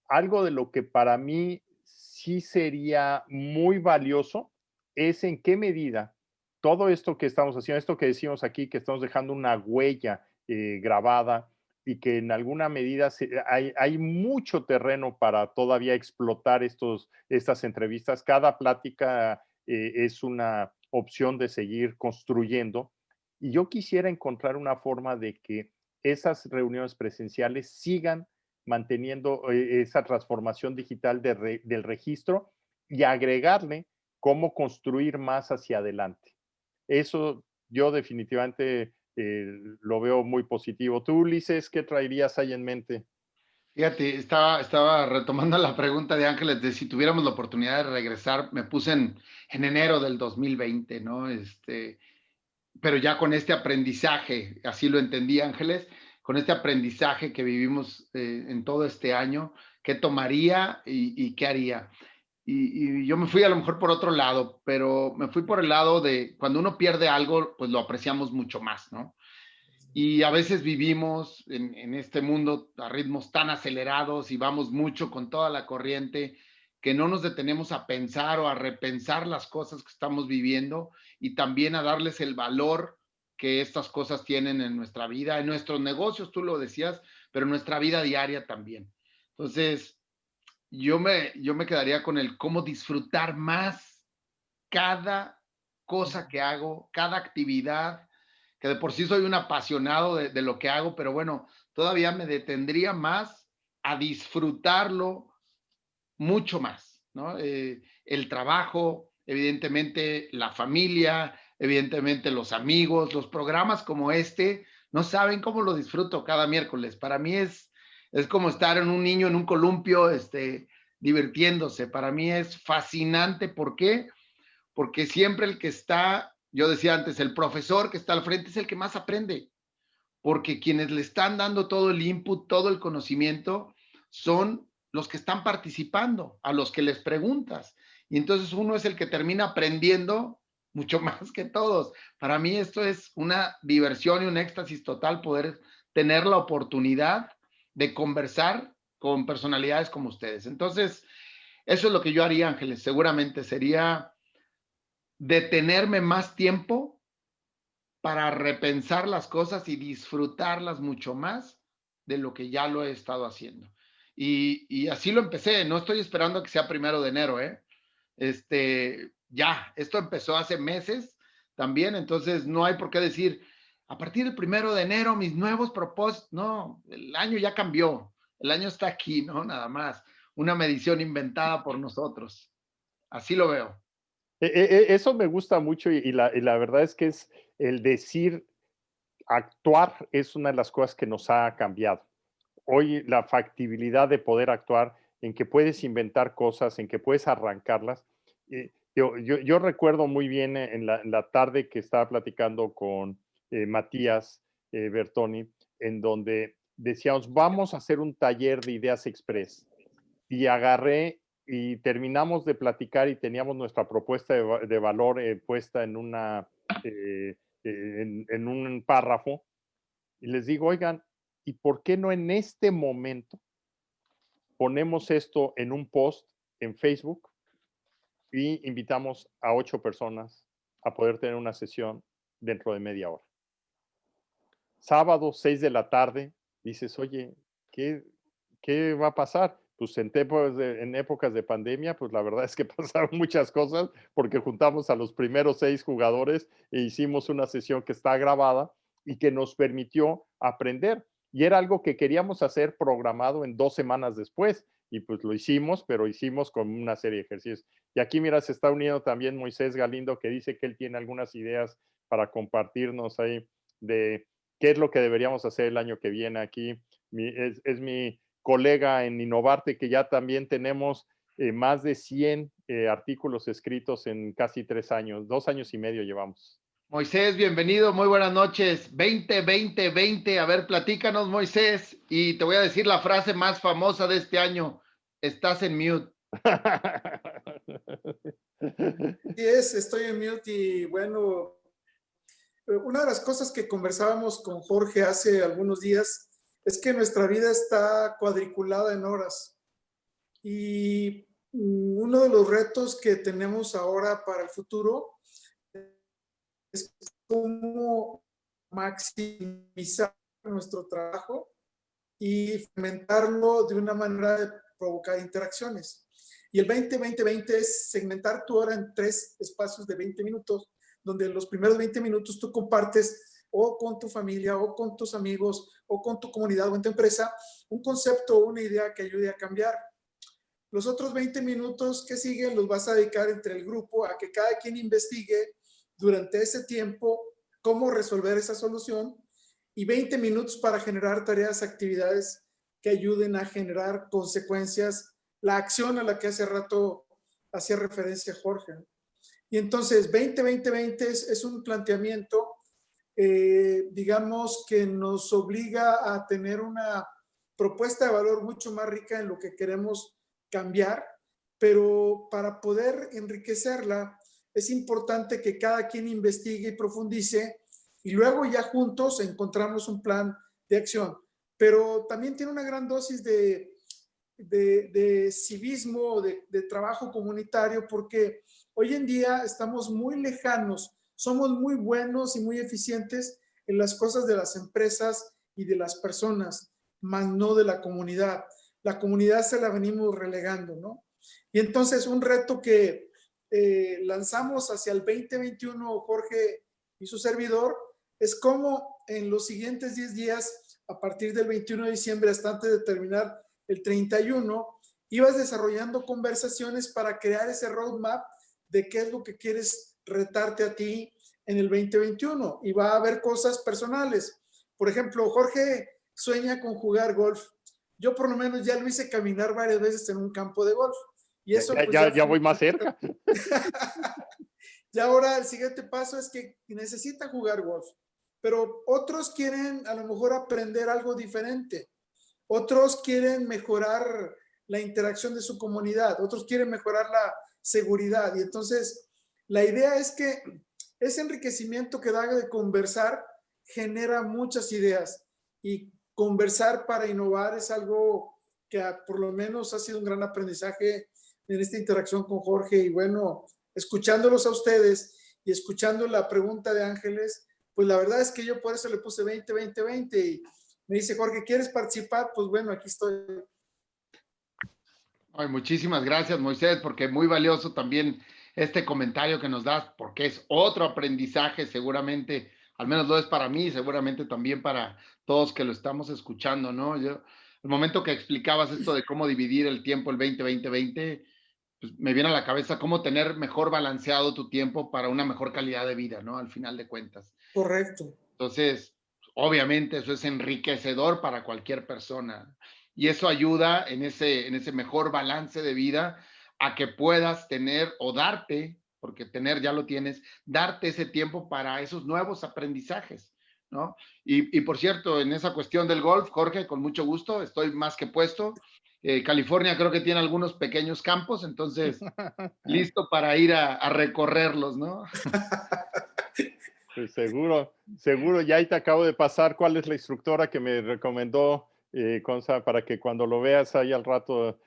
Algo de lo que para mí sí sería muy valioso es en qué medida todo esto que estamos haciendo, esto que decimos aquí, que estamos dejando una huella grabada y que en alguna medida hay mucho terreno para todavía explotar estas entrevistas. Cada plática es una opción de seguir construyendo. Y yo quisiera encontrar una forma de que esas reuniones presenciales sigan manteniendo esa transformación digital del registro y agregarle cómo construir más hacia adelante. Eso yo definitivamente lo veo muy positivo. Tú, Ulises, ¿qué traerías ahí en mente? Fíjate, estaba retomando la pregunta de Ángeles de si tuviéramos la oportunidad de regresar, me puse en enero del 2020, ¿no? Pero ya con este aprendizaje, así lo entendí, Ángeles, con este aprendizaje que vivimos en todo este año, ¿qué tomaría y qué haría? Y yo me fui a lo mejor por otro lado, pero me fui por el lado de cuando uno pierde algo, pues lo apreciamos mucho más, ¿no? Y a veces vivimos en este mundo a ritmos tan acelerados y vamos mucho con toda la corriente que no nos detenemos a pensar o a repensar las cosas que estamos viviendo y también a darles el valor que estas cosas tienen en nuestra vida, en nuestros negocios, tú lo decías, pero en nuestra vida diaria también. Entonces, yo me quedaría con el cómo disfrutar más cada cosa que hago, cada actividad, que de por sí soy un apasionado de lo que hago, pero bueno, todavía me detendría más a disfrutarlo mucho más, ¿no? El trabajo, evidentemente la familia, evidentemente los amigos, los programas como este, no saben cómo lo disfruto cada miércoles. Para mí es como estar en un niño en un columpio, divirtiéndose. Para mí es fascinante. ¿Por qué? Porque siempre el que está, yo decía antes, el profesor que está al frente es el que más aprende, porque quienes le están dando todo el input, todo el conocimiento, son los que están participando, a los que les preguntas. Y entonces uno es el que termina aprendiendo mucho más que todos. Para mí esto es una diversión y un éxtasis total poder tener la oportunidad de conversar con personalidades como ustedes. Entonces, eso es lo que yo haría, Ángeles. Seguramente sería detenerme más tiempo para repensar las cosas y disfrutarlas mucho más de lo que ya lo he estado haciendo. Y así lo empecé, no estoy esperando a que sea 1 de enero, ¿eh? Ya, esto empezó hace meses también, entonces no hay por qué decir, a partir del 1 de enero, mis nuevos propósitos, no, el año ya cambió, el año está aquí, ¿no? Nada más, una medición inventada por nosotros. Así lo veo. Eso me gusta mucho y la verdad es que es el decir, actuar es una de las cosas que nos ha cambiado. Hoy la factibilidad de poder actuar, en que puedes inventar cosas, en que puedes arrancarlas. Yo recuerdo muy bien en la tarde que estaba platicando con Matías Bertoni, en donde decíamos, vamos a hacer un taller de ideas express. Y agarré y terminamos de platicar y teníamos nuestra propuesta de valor puesta en, en un párrafo. Y les digo, oigan, ¿y por qué no en este momento ponemos esto en un post en Facebook y invitamos a 8 personas a poder tener una sesión dentro de media hora? Sábado, 6 de la tarde, dices, oye, ¿qué va a pasar? Pues en épocas de pandemia, pues la verdad es que pasaron muchas cosas porque juntamos a los primeros 6 jugadores e hicimos una sesión que está grabada y que nos permitió aprender. Y era algo que queríamos hacer programado en 2 semanas después. Y pues lo hicimos, pero hicimos con una serie de ejercicios. Y aquí, mira, se está uniendo también Moisés Galindo, que dice que él tiene algunas ideas para compartirnos ahí de qué es lo que deberíamos hacer el año que viene aquí. Es mi colega en Innovarte, que ya también tenemos más de 100 artículos escritos en casi 3 años, 2 años y medio llevamos. Moisés, bienvenido, muy buenas noches. 20. A ver, platícanos, Moisés, y te voy a decir la frase más famosa de este año. Estás en mute. Sí, estoy en mute y bueno, una de las cosas que conversábamos con Jorge hace algunos días es que nuestra vida está cuadriculada en horas y uno de los retos que tenemos ahora para el futuro es cómo maximizar nuestro trabajo y fomentarlo de una manera de provocar interacciones. Y el 20-20-20 es segmentar tu hora en 3 espacios de 20 minutos, donde en los primeros 20 minutos tú compartes o con tu familia, o con tus amigos, o con tu comunidad, o en tu empresa, un concepto o una idea que ayude a cambiar. Los otros 20 minutos que siguen los vas a dedicar entre el grupo a que cada quien investigue durante ese tiempo cómo resolver esa solución y 20 minutos para generar tareas, actividades que ayuden a generar consecuencias, la acción a la que hace rato hacía referencia Jorge. Y entonces 20-20-20 es un planteamiento, digamos, que nos obliga a tener una propuesta de valor mucho más rica en lo que queremos cambiar, pero para poder enriquecerla es importante que cada quien investigue y profundice y luego ya juntos encontramos un plan de acción. Pero también tiene una gran dosis de civismo, de trabajo comunitario, porque hoy en día estamos muy lejanos, somos muy buenos y muy eficientes en las cosas de las empresas y de las personas, más no de la comunidad. La comunidad se la venimos relegando, ¿no? Y entonces un reto que lanzamos hacia el 2021, Jorge y su servidor, es cómo en los siguientes 10 días, a partir del 21 de diciembre hasta antes de terminar el 31, ibas desarrollando conversaciones para crear ese roadmap de qué es lo que quieres retarte a ti en el 2021. Y va a haber cosas personales. Por ejemplo, Jorge sueña con jugar golf. Yo por lo menos ya lo hice caminar varias veces en un campo de golf. Y eso, pues, ya voy más cerca. Y ahora el siguiente paso es que necesita jugar golf. Pero otros quieren a lo mejor aprender algo diferente. Otros quieren mejorar la interacción de su comunidad. Otros quieren mejorar la seguridad. Y entonces la idea es que ese enriquecimiento que da de conversar genera muchas ideas. Y conversar para innovar es algo que por lo menos ha sido un gran aprendizaje en esta interacción con Jorge. Y bueno, escuchándolos a ustedes y escuchando la pregunta de Ángeles, pues la verdad es que yo por eso le puse 20-20-20 y me dice, Jorge, ¿quieres participar? Pues bueno, aquí estoy. Ay, muchísimas gracias, Moisés, porque muy valioso también este comentario que nos das, porque es otro aprendizaje seguramente, al menos lo es para mí, seguramente también para todos que lo estamos escuchando, ¿no? El momento que explicabas esto de cómo dividir el tiempo, el 20-20-20, pues me viene a la cabeza cómo tener mejor balanceado tu tiempo para una mejor calidad de vida, ¿no? Al final de cuentas. Correcto. Entonces, obviamente eso es enriquecedor para cualquier persona y eso ayuda en ese mejor balance de vida a que puedas tener o darte, porque tener ya lo tienes, darte ese tiempo para esos nuevos aprendizajes, ¿no? Y por cierto, en esa cuestión del golf, Jorge, con mucho gusto, estoy más que puesto. California creo que tiene algunos pequeños campos, entonces listo para ir a recorrerlos, ¿no? Pues seguro, ya ahí te acabo de pasar cuál es la instructora que me recomendó, Consa, para que cuando lo veas ahí al rato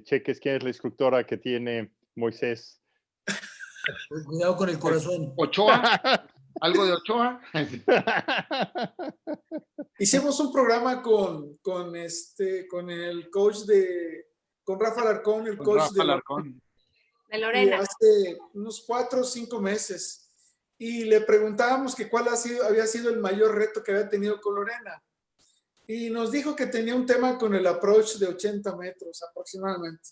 cheques quién es la instructora que tiene Moisés. Cuidado con el corazón. Ochoa, algo de Ochoa. Hicimos un programa con el coach con Rafa Alarcón, el coach Rafa Alarcón. De Lorena. hace unos 4 o 5 meses. Y le preguntábamos que cuál había sido el mayor reto que había tenido con Lorena. Y nos dijo que tenía un tema con el approach de 80 metros aproximadamente.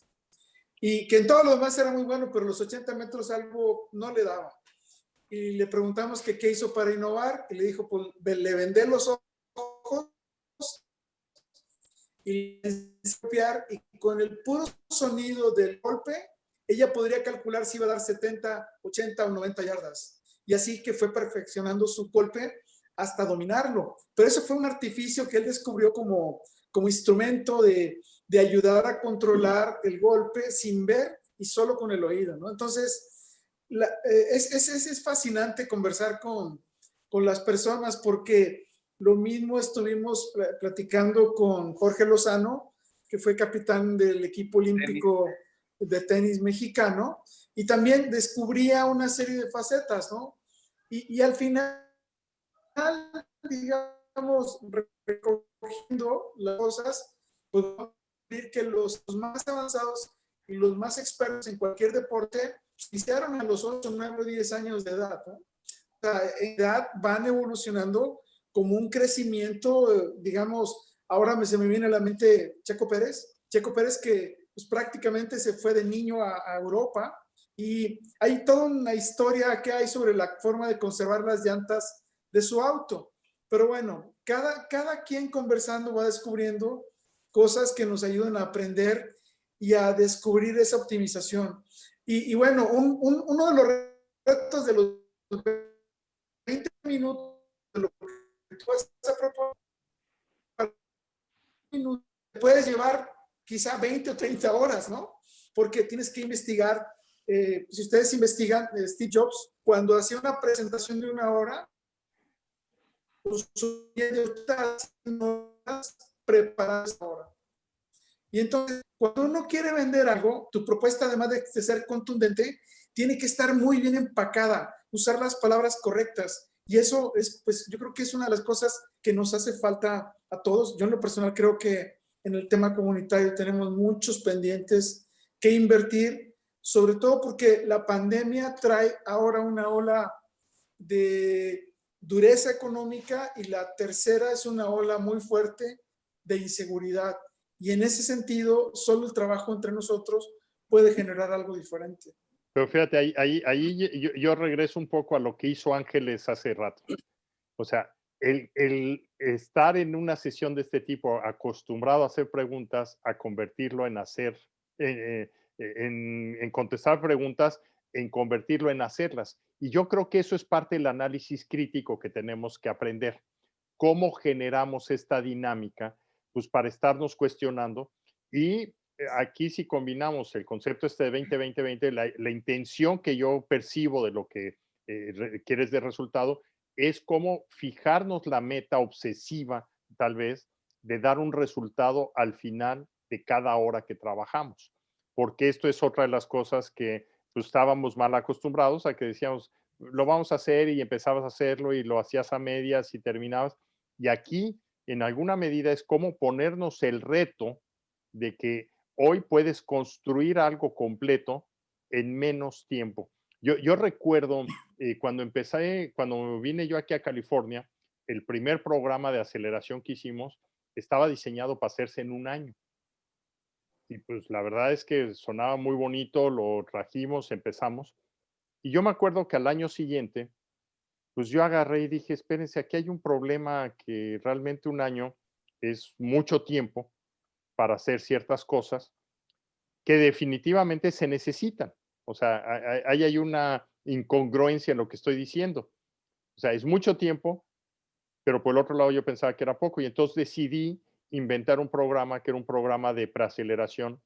Y que en todo lo demás era muy bueno, pero los 80 metros algo no le daba. Y le preguntamos que qué hizo para innovar. Y le dijo, pues le vendé los ojos y copiar. Y con el puro sonido del golpe, ella podría calcular si iba a dar 70, 80 o 90 yardas. Y así que fue perfeccionando su golpe hasta dominarlo. Pero eso fue un artificio que él descubrió como instrumento de ayudar a controlar el golpe sin ver y solo con el oído, ¿no? Entonces, es fascinante conversar con las personas porque lo mismo estuvimos platicando con Jorge Lozano, que fue capitán del equipo olímpico de tenis mexicano, y también descubría una serie de facetas, ¿no? Y al final, digamos, recogiendo las cosas, pues vamos a ver que los más avanzados y los más expertos en cualquier deporte iniciaron a los 8, 9 o 10 años de edad, ¿no? O sea, en edad van evolucionando como un crecimiento, digamos, ahora se me viene a la mente Checo Pérez que pues, prácticamente se fue de niño a Europa. Y hay toda una historia que hay sobre la forma de conservar las llantas de su auto. Pero bueno, cada quien conversando va descubriendo cosas que nos ayudan a aprender y a descubrir esa optimización. Y bueno, uno de los retos de los 20 minutos de lo que tú vas a proponer, puedes llevar quizá 20 o 30 horas, ¿no? Porque tienes que investigar. Si ustedes investigan, Steve Jobs, cuando hacía una presentación de 1 hora, preparadas ahora. Y entonces, cuando uno quiere vender algo, tu propuesta, además de ser contundente, tiene que estar muy bien empacada, usar las palabras correctas. Y eso es, pues yo creo que es una de las cosas que nos hace falta a todos. Yo en lo personal creo que en el tema comunitario tenemos muchos pendientes que invertir, sobre todo porque la pandemia trae ahora una ola de dureza económica y la tercera es una ola muy fuerte de inseguridad. Y en ese sentido, solo el trabajo entre nosotros puede generar algo diferente. Pero fíjate, ahí yo regreso un poco a lo que hizo Ángeles hace rato. O sea, el estar en una sesión de este tipo, acostumbrado a hacer preguntas, a convertirlo en hacer, en contestar preguntas, en convertirlo en hacerlas. Y yo creo que eso es parte del análisis crítico que tenemos que aprender. ¿Cómo generamos esta dinámica? Pues para estarnos cuestionando. Y aquí si combinamos el concepto este de 20-20-20, la intención que yo percibo de lo que quieres de resultado, es como fijarnos la meta obsesiva, tal vez, de dar un resultado al final de cada hora que trabajamos. Porque esto es otra de las cosas que pues, estábamos mal acostumbrados a que decíamos, lo vamos a hacer y empezabas a hacerlo y lo hacías a medias y terminabas. Y aquí, en alguna medida, es como ponernos el reto de que hoy puedes construir algo completo en menos tiempo. Yo recuerdo cuando vine yo aquí a California, el primer programa de aceleración que hicimos estaba diseñado para hacerse en un año. Y pues la verdad es que sonaba muy bonito, lo trajimos, empezamos. Y yo me acuerdo que al año siguiente, pues yo agarré y dije, espérense, aquí hay un problema que realmente un año es mucho tiempo para hacer ciertas cosas que definitivamente se necesitan. O sea, ahí hay una incongruencia en lo que estoy diciendo. O sea, es mucho tiempo, pero por el otro lado yo pensaba que era poco y entonces decidí inventar un programa que era un programa de preaceleración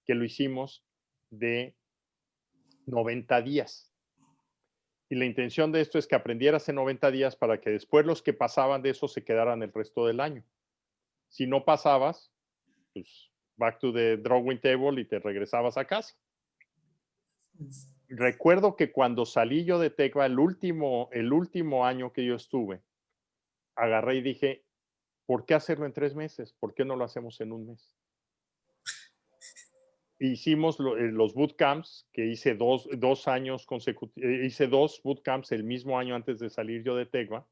que lo hicimos de 90 días. Y la intención de esto es que aprendieras en 90 días para que después los que pasaban de eso se quedaran el resto del año. Si no pasabas, pues back to the drawing table y te regresabas a casa. Recuerdo que cuando salí yo de Tecva, el último año que yo estuve, agarré y dije, ¿por qué hacerlo en 3 meses? ¿Por qué no lo hacemos en un mes? Hicimos los bootcamps, que hice dos años consecutivos, hice 2 bootcamps el mismo año antes de salir yo de Tecva,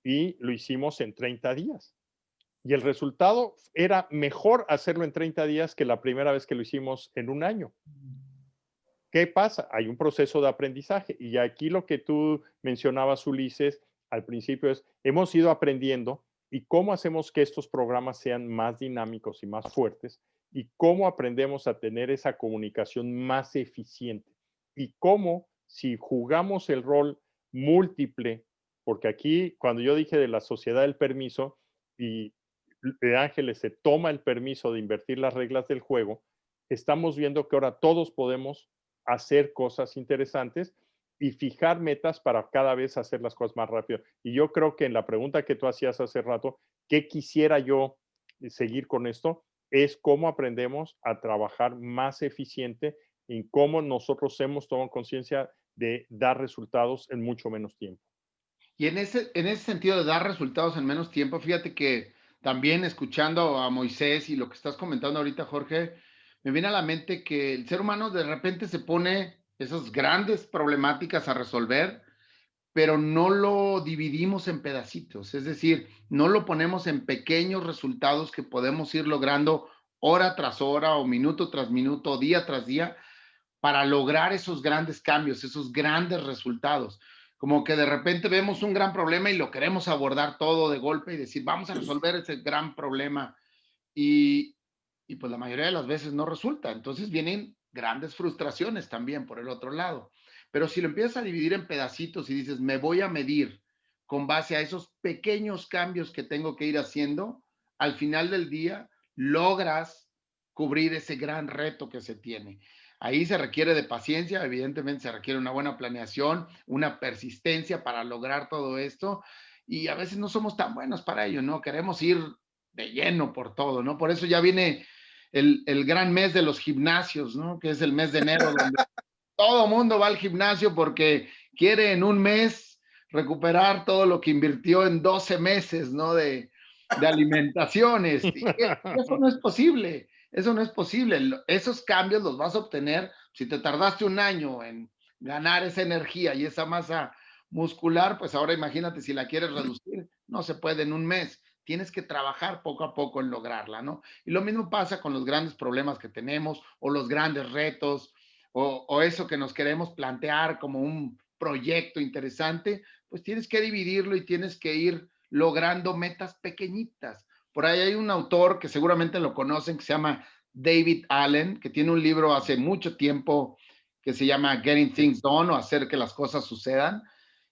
y lo hicimos en 30 días. Y el resultado era mejor hacerlo en 30 días que la primera vez que lo hicimos en un año. ¿Qué pasa? Hay un proceso de aprendizaje. Y aquí lo que tú mencionabas, Ulises, al principio es, hemos ido aprendiendo y cómo hacemos que estos programas sean más dinámicos y más fuertes y cómo aprendemos a tener esa comunicación más eficiente y cómo si jugamos el rol múltiple, porque aquí cuando yo dije de la sociedad del permiso y Ángeles se toma el permiso de invertir las reglas del juego, estamos viendo que ahora todos podemos hacer cosas interesantes y fijar metas para cada vez hacer las cosas más rápido. Y yo creo que en la pregunta que tú hacías hace rato, ¿qué quisiera yo seguir con esto? Es cómo aprendemos a trabajar más eficiente en cómo nosotros hemos tomado conciencia de dar resultados en mucho menos tiempo. Y en ese sentido de dar resultados en menos tiempo, fíjate que también escuchando a Moisés y lo que estás comentando ahorita, Jorge, me viene a la mente que el ser humano de repente se pone esas grandes problemáticas a resolver, pero no lo dividimos en pedacitos, es decir, no lo ponemos en pequeños resultados que podemos ir logrando hora tras hora o minuto tras minuto, día tras día, para lograr esos grandes cambios, esos grandes resultados. Como que de repente vemos un gran problema y lo queremos abordar todo de golpe y decir, vamos a resolver ese gran problema. Y pues la mayoría de las veces no resulta. Entonces vienen grandes frustraciones también por el otro lado. Pero si lo empiezas a dividir en pedacitos y dices, me voy a medir con base a esos pequeños cambios que tengo que ir haciendo, al final del día logras cubrir ese gran reto que se tiene. Ahí se requiere de paciencia, evidentemente se requiere una buena planeación, una persistencia para lograr todo esto y a veces no somos tan buenos para ello, ¿no? Queremos ir de lleno por todo, ¿no? Por eso ya viene el gran mes de los gimnasios, ¿no? Que es el mes de enero, donde todo mundo va al gimnasio porque quiere en un mes recuperar todo lo que invirtió en 12 meses, ¿no? De alimentaciones. Y eso no es posible. Eso no es posible. Esos cambios los vas a obtener si te tardaste un año en ganar esa energía y esa masa muscular, pues ahora imagínate si la quieres reducir, no se puede en un mes. Tienes que trabajar poco a poco en lograrla, ¿no? Y lo mismo pasa con los grandes problemas que tenemos o los grandes retos o eso que nos queremos plantear como un proyecto interesante, pues tienes que dividirlo y tienes que ir logrando metas pequeñitas. Por ahí hay un autor que seguramente lo conocen que se llama David Allen, que tiene un libro hace mucho tiempo que se llama Getting Things Done o Hacer que las cosas sucedan.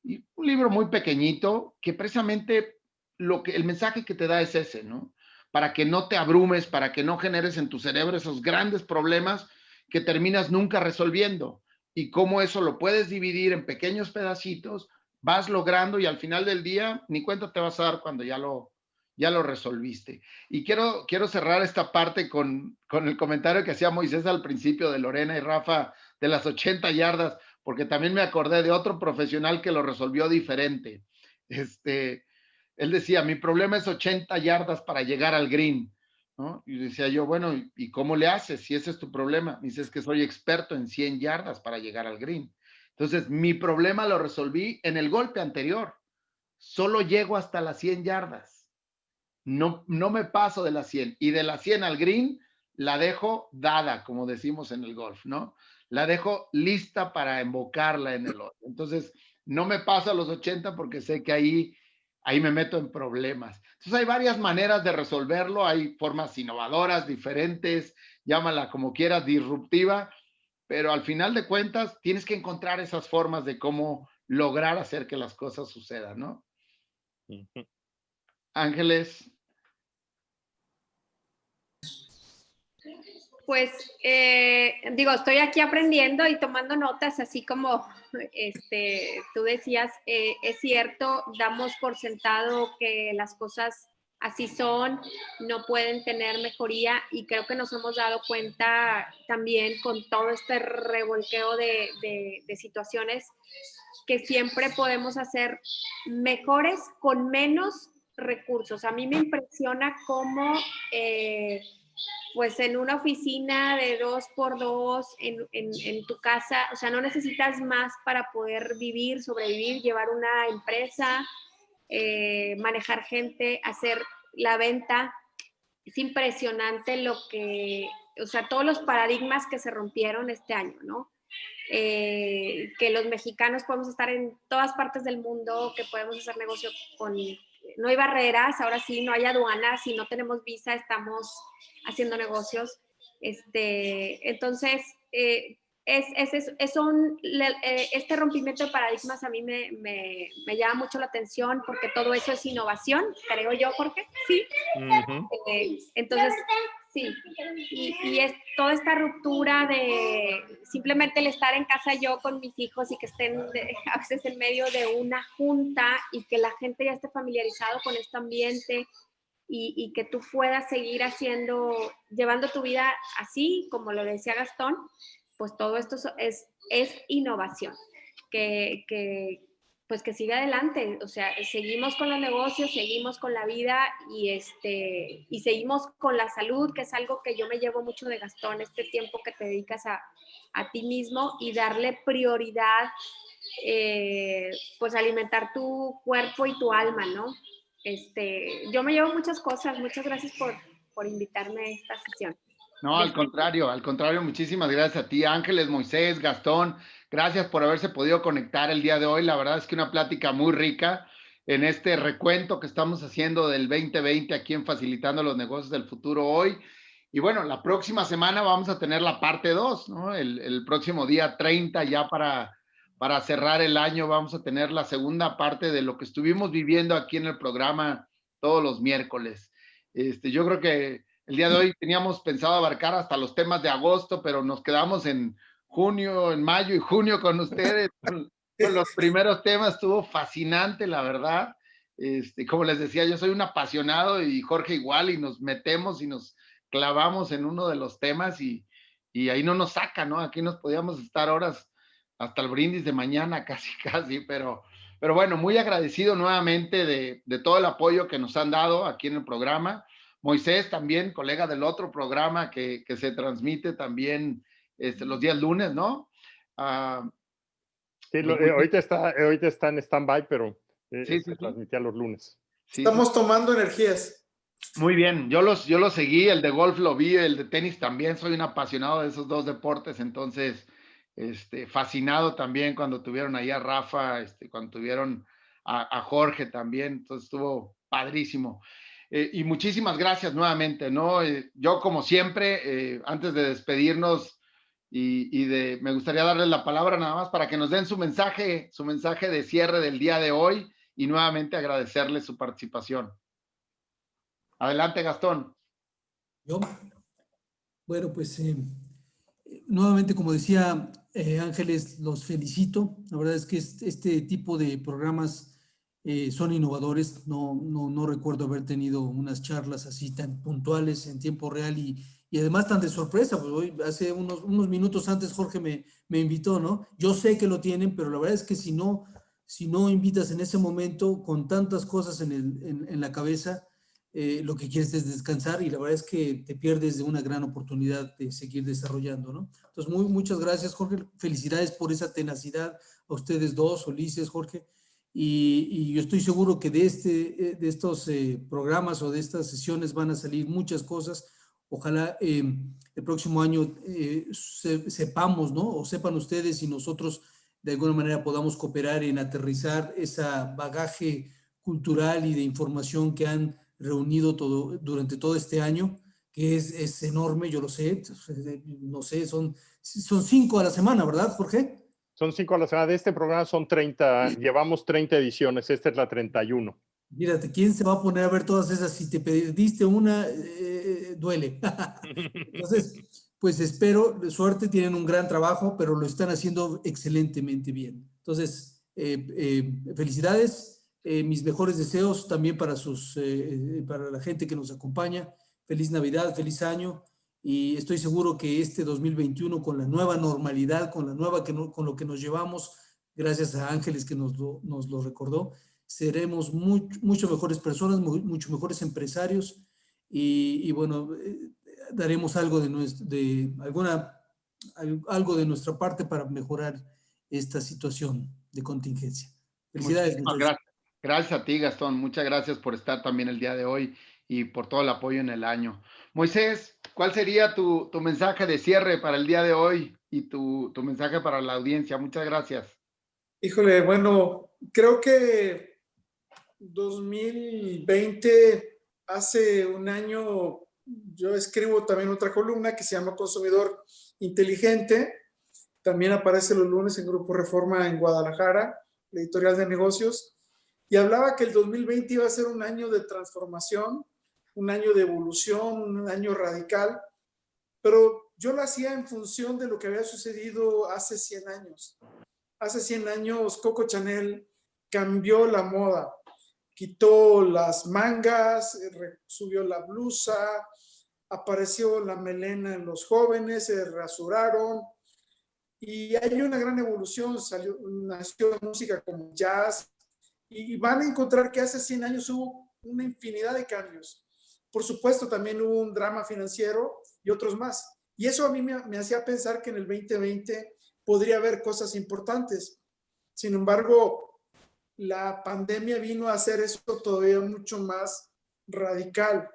Y un libro muy pequeñito que precisamente el mensaje que te da es ese, ¿no? Para que no te abrumes, para que no generes en tu cerebro esos grandes problemas que terminas nunca resolviendo. Y cómo eso lo puedes dividir en pequeños pedacitos, vas logrando y al final del día ni cuenta te vas a dar cuando ya lo resolviste. Y quiero cerrar esta parte con el comentario que hacía Moisés al principio de Lorena y Rafa de las 80 yardas, porque también me acordé de otro profesional que lo resolvió diferente. Él decía, mi problema es 80 yardas para llegar al green, ¿no? Y decía yo, bueno, ¿y cómo le haces si ese es tu problema? Me dice, es que soy experto en 100 yardas para llegar al green. Entonces, mi problema lo resolví en el golpe anterior. Solo llego hasta las 100 yardas. No me paso de las 100. Y de las 100 al green, la dejo dada, como decimos en el golf, ¿no? La dejo lista para embocarla en el hoyo. Entonces, no me paso a los 80 porque sé que ahí me meto en problemas. Entonces hay varias maneras de resolverlo, hay formas innovadoras, diferentes, llámala como quieras, disruptiva, pero al final de cuentas tienes que encontrar esas formas de cómo lograr hacer que las cosas sucedan, ¿no? Ángeles. Pues digo, estoy aquí aprendiendo y tomando notas, así como tú decías, es cierto, damos por sentado que las cosas así son, no pueden tener mejoría y creo que nos hemos dado cuenta también con todo este revolqueo de situaciones que siempre podemos hacer mejores con menos recursos. A mí me impresiona cómo pues en una oficina de 2x2, en tu casa, o sea, no necesitas más para poder vivir, sobrevivir, llevar una empresa, manejar gente, hacer la venta. Es impresionante o sea, todos los paradigmas que se rompieron este año, ¿no? Que los mexicanos podemos estar en todas partes del mundo, que podemos hacer negocio no hay barreras, ahora sí, no hay aduanas, si no tenemos visa estamos haciendo negocios. Entonces, este rompimiento de paradigmas a mí me llama mucho la atención porque todo eso es innovación, creo yo, Jorge, sí. Entonces, sí, y es toda esta ruptura de simplemente el estar en casa yo con mis hijos y que estén a veces en medio de una junta y que la gente ya esté familiarizado con este ambiente y que tú puedas seguir llevando tu vida así, como lo decía Gastón, pues todo esto es innovación, pues que siga adelante, o sea, seguimos con los negocios, seguimos con la vida y seguimos con la salud, que es algo que yo me llevo mucho de Gastón, este tiempo que te dedicas a ti mismo y darle prioridad, pues alimentar tu cuerpo y tu alma, ¿no? Yo me llevo muchas cosas, muchas gracias por invitarme a esta sesión. No, al contrario, muchísimas gracias a ti, Ángeles, Moisés, Gastón, gracias por haberse podido conectar el día de hoy, la verdad es que una plática muy rica en este recuento que estamos haciendo del 2020 aquí en Facilitando los Negocios del Futuro hoy, y bueno, la próxima semana vamos a tener la parte 2, ¿no? El próximo día 30 ya para cerrar el año vamos a tener la segunda parte de lo que estuvimos viviendo aquí en el programa todos los miércoles. Yo creo que el día de hoy teníamos pensado abarcar hasta los temas de agosto, pero nos quedamos en junio, en mayo y junio con ustedes. Con los primeros temas estuvo fascinante, la verdad. Como les decía, yo soy un apasionado y Jorge igual, y nos metemos y nos clavamos en uno de los temas y ahí no nos saca, ¿no? Aquí nos podíamos estar horas hasta el brindis de mañana, casi, pero bueno, muy agradecido nuevamente de todo el apoyo que nos han dado aquí en el programa. Moisés también, colega del otro programa que se transmite también los días lunes, ¿no? Sí, ahorita está en stand-by, pero se transmitía los lunes. Estamos tomando energías. Muy bien, yo los seguí, el de golf lo vi, el de tenis también, soy un apasionado de esos dos deportes, entonces, fascinado también cuando tuvieron ahí a Rafa, cuando tuvieron a Jorge también, entonces estuvo padrísimo. Y muchísimas gracias nuevamente, ¿no? Yo como siempre, antes de despedirnos me gustaría darles la palabra nada más para que nos den su mensaje de cierre del día de hoy y nuevamente agradecerles su participación. Adelante, Gastón. ¿Yo? Bueno, pues nuevamente, como decía Ángeles, los felicito. La verdad es que este tipo de programas son innovadores. No recuerdo haber tenido unas charlas así tan puntuales en tiempo real y además tan de sorpresa. Pues hoy, hace unos minutos antes, Jorge me invitó, ¿no? Yo sé que lo tienen, pero la verdad es que si no invitas en ese momento con tantas cosas en la cabeza, lo que quieres es descansar y la verdad es que te pierdes de una gran oportunidad de seguir desarrollando, ¿no? Entonces, muchas gracias, Jorge. Felicidades por esa tenacidad a ustedes dos, Ulises, Jorge. Y yo estoy seguro que de estos programas o de estas sesiones van a salir muchas cosas. Ojalá el próximo año sepamos, ¿no? O sepan ustedes y nosotros de alguna manera podamos cooperar en aterrizar ese bagaje cultural y de información que han reunido durante todo este año, que es enorme, yo lo sé, no sé, son 5 a la semana, ¿verdad, Jorge? Son 5 a la semana. De este programa son 30, llevamos 30 ediciones, esta es la 31. Mírate, ¿quién se va a poner a ver todas esas? Si te perdiste una, duele. Entonces, pues espero, de suerte, tienen un gran trabajo, pero lo están haciendo excelentemente bien. Entonces, felicidades. Mis mejores deseos también para para la gente que nos acompaña. Feliz Navidad, feliz año. Y estoy seguro que este 2021, con la nueva normalidad, con con lo que nos llevamos, gracias a Ángeles que nos lo recordó, seremos mucho mejores personas, mucho mejores empresarios y bueno, daremos algo algo de nuestra parte para mejorar esta situación de contingencia. Felicidades. Gracias a ti, Gastón. Muchas gracias por estar también el día de hoy y por todo el apoyo en el año. Moisés, ¿cuál sería tu mensaje de cierre para el día de hoy y tu mensaje para la audiencia? Muchas gracias. Híjole, bueno, creo que 2020, hace un año, yo escribo también otra columna que se llama Consumidor Inteligente. También aparece los lunes en Grupo Reforma en Guadalajara, la editorial de negocios. Y hablaba que el 2020 iba a ser un año de transformación, un año de evolución, un año radical. Pero yo lo hacía en función de lo que había sucedido hace 100 años. Hace 100 años Coco Chanel cambió la moda, quitó las mangas, subió la blusa, apareció la melena en los jóvenes, se rasuraron y hay una gran evolución, nació música como jazz y van a encontrar que hace 100 años hubo una infinidad de cambios. Por supuesto, también hubo un drama financiero y otros más. Y eso a mí me hacía pensar que en el 2020 podría haber cosas importantes. Sin embargo, la pandemia vino a hacer eso todavía mucho más radical.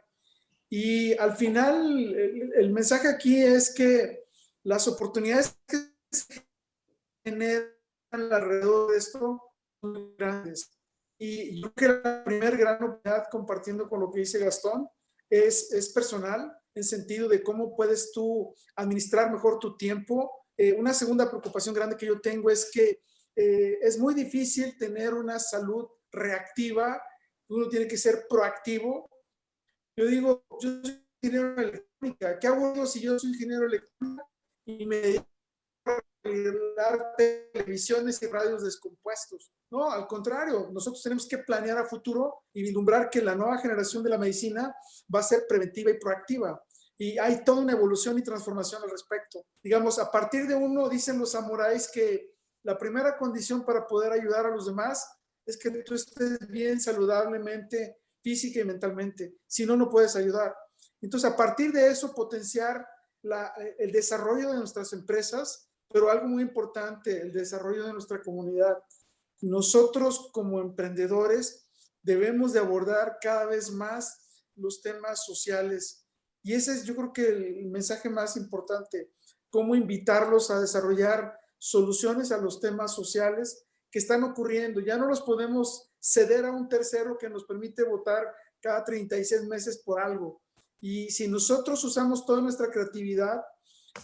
Y al final, el mensaje aquí es que las oportunidades que se generan alrededor de esto son muy grandes. Y yo creo que la primera gran oportunidad, compartiendo con lo que dice Gastón, es personal, en sentido de cómo puedes tú administrar mejor tu tiempo. Una segunda preocupación grande que yo tengo es que es muy difícil tener una salud reactiva, uno tiene que ser proactivo. Yo digo, yo soy ingeniero de electrónica, ¿qué hago yo si yo soy ingeniero de electrónica y me dedico a arreglar televisiones y radios descompuestos? No, al contrario, nosotros tenemos que planear a futuro y vislumbrar que la nueva generación de la medicina va a ser preventiva y proactiva. Y hay toda una evolución y transformación al respecto. Digamos, a partir de uno, dicen los samuráis que la primera condición para poder ayudar a los demás es que tú estés bien saludablemente, física y mentalmente. Si no, no puedes ayudar. Entonces, a partir de eso, potenciar el desarrollo de nuestras empresas, pero algo muy importante, el desarrollo de nuestra comunidad. Nosotros como emprendedores debemos de abordar cada vez más los temas sociales. Y ese es, yo creo que el mensaje más importante, cómo invitarlos a desarrollar soluciones a los temas sociales que están ocurriendo. Ya no los podemos ceder a un tercero que nos permite votar cada 36 meses por algo. Y si nosotros usamos toda nuestra creatividad,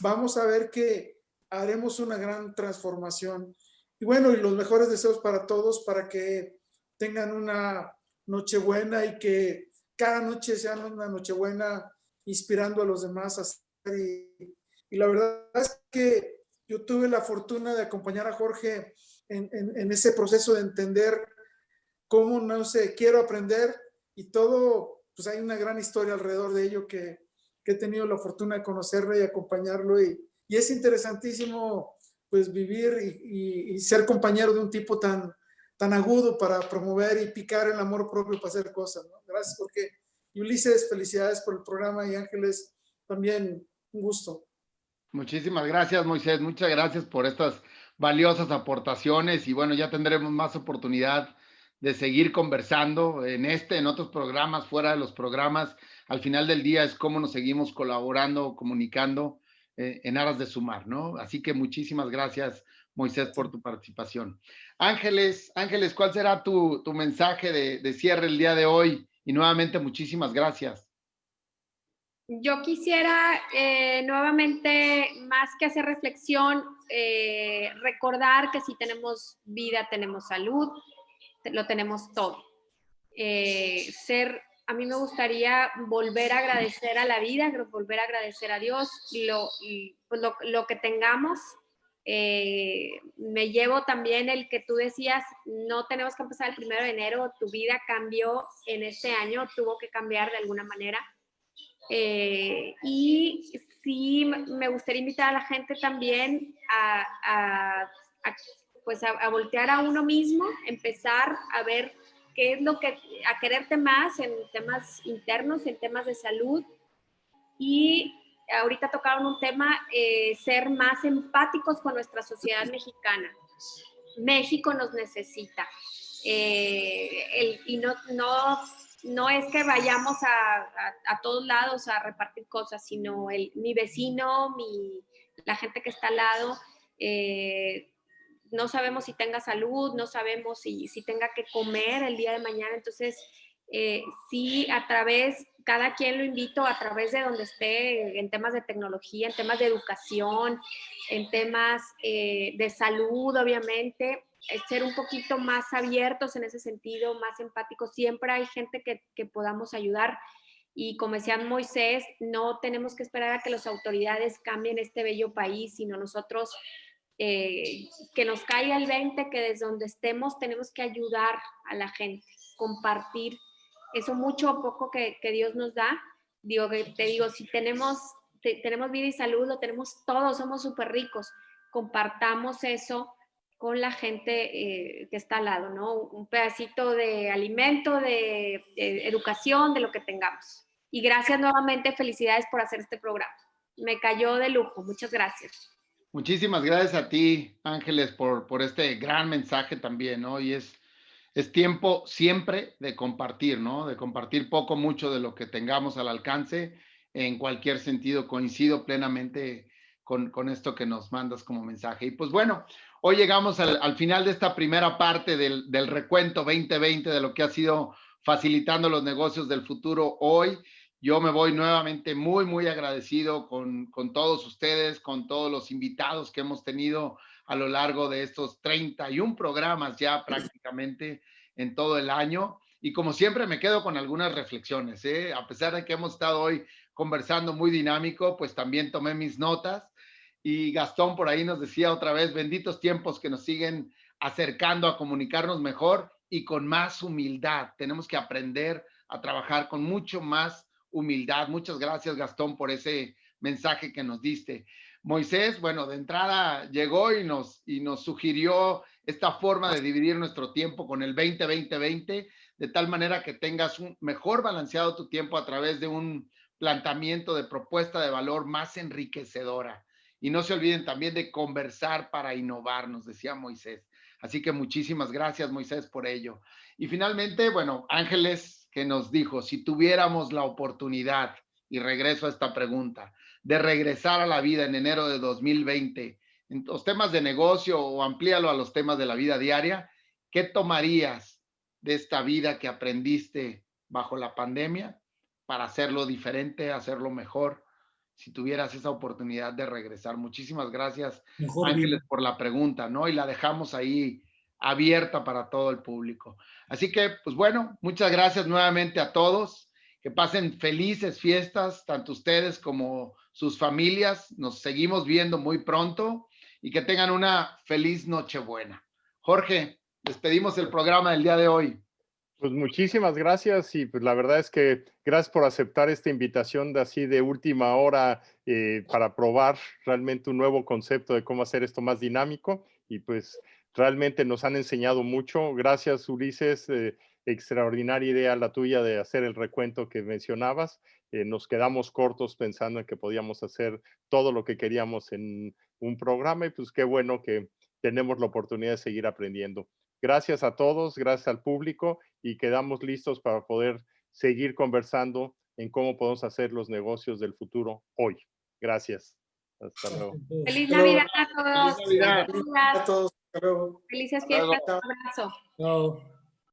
vamos a ver que haremos una gran transformación. Y bueno, y los mejores deseos para todos, para que tengan una Nochebuena y que cada noche sea una Nochebuena inspirando a los demás a hacer. Y la verdad es que yo tuve la fortuna de acompañar a Jorge en ese proceso de entender cómo, no sé, quiero aprender y todo, pues hay una gran historia alrededor de ello que he tenido la fortuna de conocerlo y acompañarlo y es interesantísimo pues vivir y ser compañero de un tipo tan agudo para promover y picar el amor propio para hacer cosas, ¿no? Gracias, Jorge. Y Ulises, felicidades por el programa y Ángeles, también un gusto. Muchísimas gracias, Moisés. Muchas gracias por estas valiosas aportaciones y bueno, ya tendremos más oportunidad de seguir conversando en otros programas, fuera de los programas. Al final del día es cómo nos seguimos colaborando, comunicando en aras de sumar, ¿no? Así que muchísimas gracias, Moisés, por tu participación. Ángeles, ¿cuál será tu mensaje de cierre el día de hoy? Y nuevamente, muchísimas gracias. Yo quisiera nuevamente, más que hacer reflexión, recordar que si tenemos vida, tenemos salud, lo tenemos todo. A mí me gustaría volver a agradecer a la vida, volver a agradecer a Dios lo que tengamos. Me llevo también el que tú decías, no tenemos que empezar el 1 de enero, tu vida cambió en este año, tuvo que cambiar de alguna manera. Y sí, me gustaría invitar a la gente también a voltear a uno mismo, empezar a ver qué es a quererte más en temas internos, en temas de salud. Y ahorita tocaron un tema, ser más empáticos con nuestra sociedad mexicana. México nos necesita. Y no es que vayamos a todos lados a repartir cosas, sino mi vecino, la gente que está al lado, no sabemos si tenga salud, no sabemos si tenga que comer el día de mañana. Entonces, sí, cada quien lo invito a través de donde esté, en temas de tecnología, en temas de educación, en temas de salud, obviamente, ser un poquito más abiertos en ese sentido, más empáticos. Siempre hay gente que podamos ayudar. Y como decía Moisés, no tenemos que esperar a que las autoridades cambien este bello país, sino nosotros que nos caiga el 20, que desde donde estemos tenemos que ayudar a la gente, compartir eso mucho o poco que Dios nos da. Si tenemos vida y salud, lo tenemos todos, somos súper ricos. Compartamos eso con la gente que está al lado, ¿no? Un pedacito de alimento, de educación, de lo que tengamos. Y gracias nuevamente, felicidades por hacer este programa. Me cayó de lujo, muchas gracias. Muchísimas gracias a ti, Ángeles, por este gran mensaje también, ¿no? Y es tiempo siempre de compartir, ¿no? De compartir poco, mucho de lo que tengamos al alcance en cualquier sentido. Coincido plenamente con esto que nos mandas como mensaje. Y pues bueno, hoy llegamos al final de esta primera parte del recuento 2020 de lo que ha sido facilitando los negocios del futuro hoy. Yo me voy nuevamente muy, muy agradecido con todos ustedes, con todos los invitados que hemos tenido a lo largo de estos 31 programas ya prácticamente en todo el año. Y como siempre me quedo con algunas reflexiones, ¿eh? A pesar de que hemos estado hoy conversando muy dinámico, pues también tomé mis notas. Y Gastón por ahí nos decía otra vez, benditos tiempos que nos siguen acercando a comunicarnos mejor y con más humildad. Tenemos que aprender a trabajar con mucho más humildad. Muchas gracias, Gastón, por ese mensaje que nos diste. Moisés, bueno, de entrada llegó y nos sugirió esta forma de dividir nuestro tiempo con el 20-20-20, de tal manera que tengas un mejor balanceado tu tiempo a través de un planteamiento de propuesta de valor más enriquecedora. Y no se olviden también de conversar para innovar, nos decía Moisés. Así que muchísimas gracias, Moisés, por ello. Y finalmente, bueno, Ángeles, que nos dijo, si tuviéramos la oportunidad, y regreso a esta pregunta, de regresar a la vida en enero de 2020, en los temas de negocio o amplíalo a los temas de la vida diaria, ¿qué tomarías de esta vida que aprendiste bajo la pandemia para hacerlo diferente, hacerlo mejor? Si tuvieras esa oportunidad de regresar. Muchísimas gracias, Mejor Ángeles, vida. por la pregunta, ¿no? Y la dejamos ahí abierta para todo el público. Así que, pues bueno, muchas gracias nuevamente a todos. Que pasen felices fiestas, tanto ustedes como sus familias. Nos seguimos viendo muy pronto y que tengan una feliz Nochebuena. Jorge, despedimos el programa del día de hoy. Pues muchísimas gracias y pues la verdad es que gracias por aceptar esta invitación de así de última hora para probar realmente un nuevo concepto de cómo hacer esto más dinámico y pues realmente nos han enseñado mucho. Gracias, Ulises. Extraordinaria idea la tuya de hacer el recuento que mencionabas. Nos quedamos cortos pensando en que podíamos hacer todo lo que queríamos en un programa y pues qué bueno que tenemos la oportunidad de seguir aprendiendo. Gracias a todos, gracias al público y quedamos listos para poder seguir conversando en cómo podemos hacer los negocios del futuro hoy. Gracias. Hasta luego. Feliz Hasta luego. Navidad a todos. Feliz Navidad. A todos. Hasta luego. Felices Hasta luego. fiestas. Un abrazo. Chao.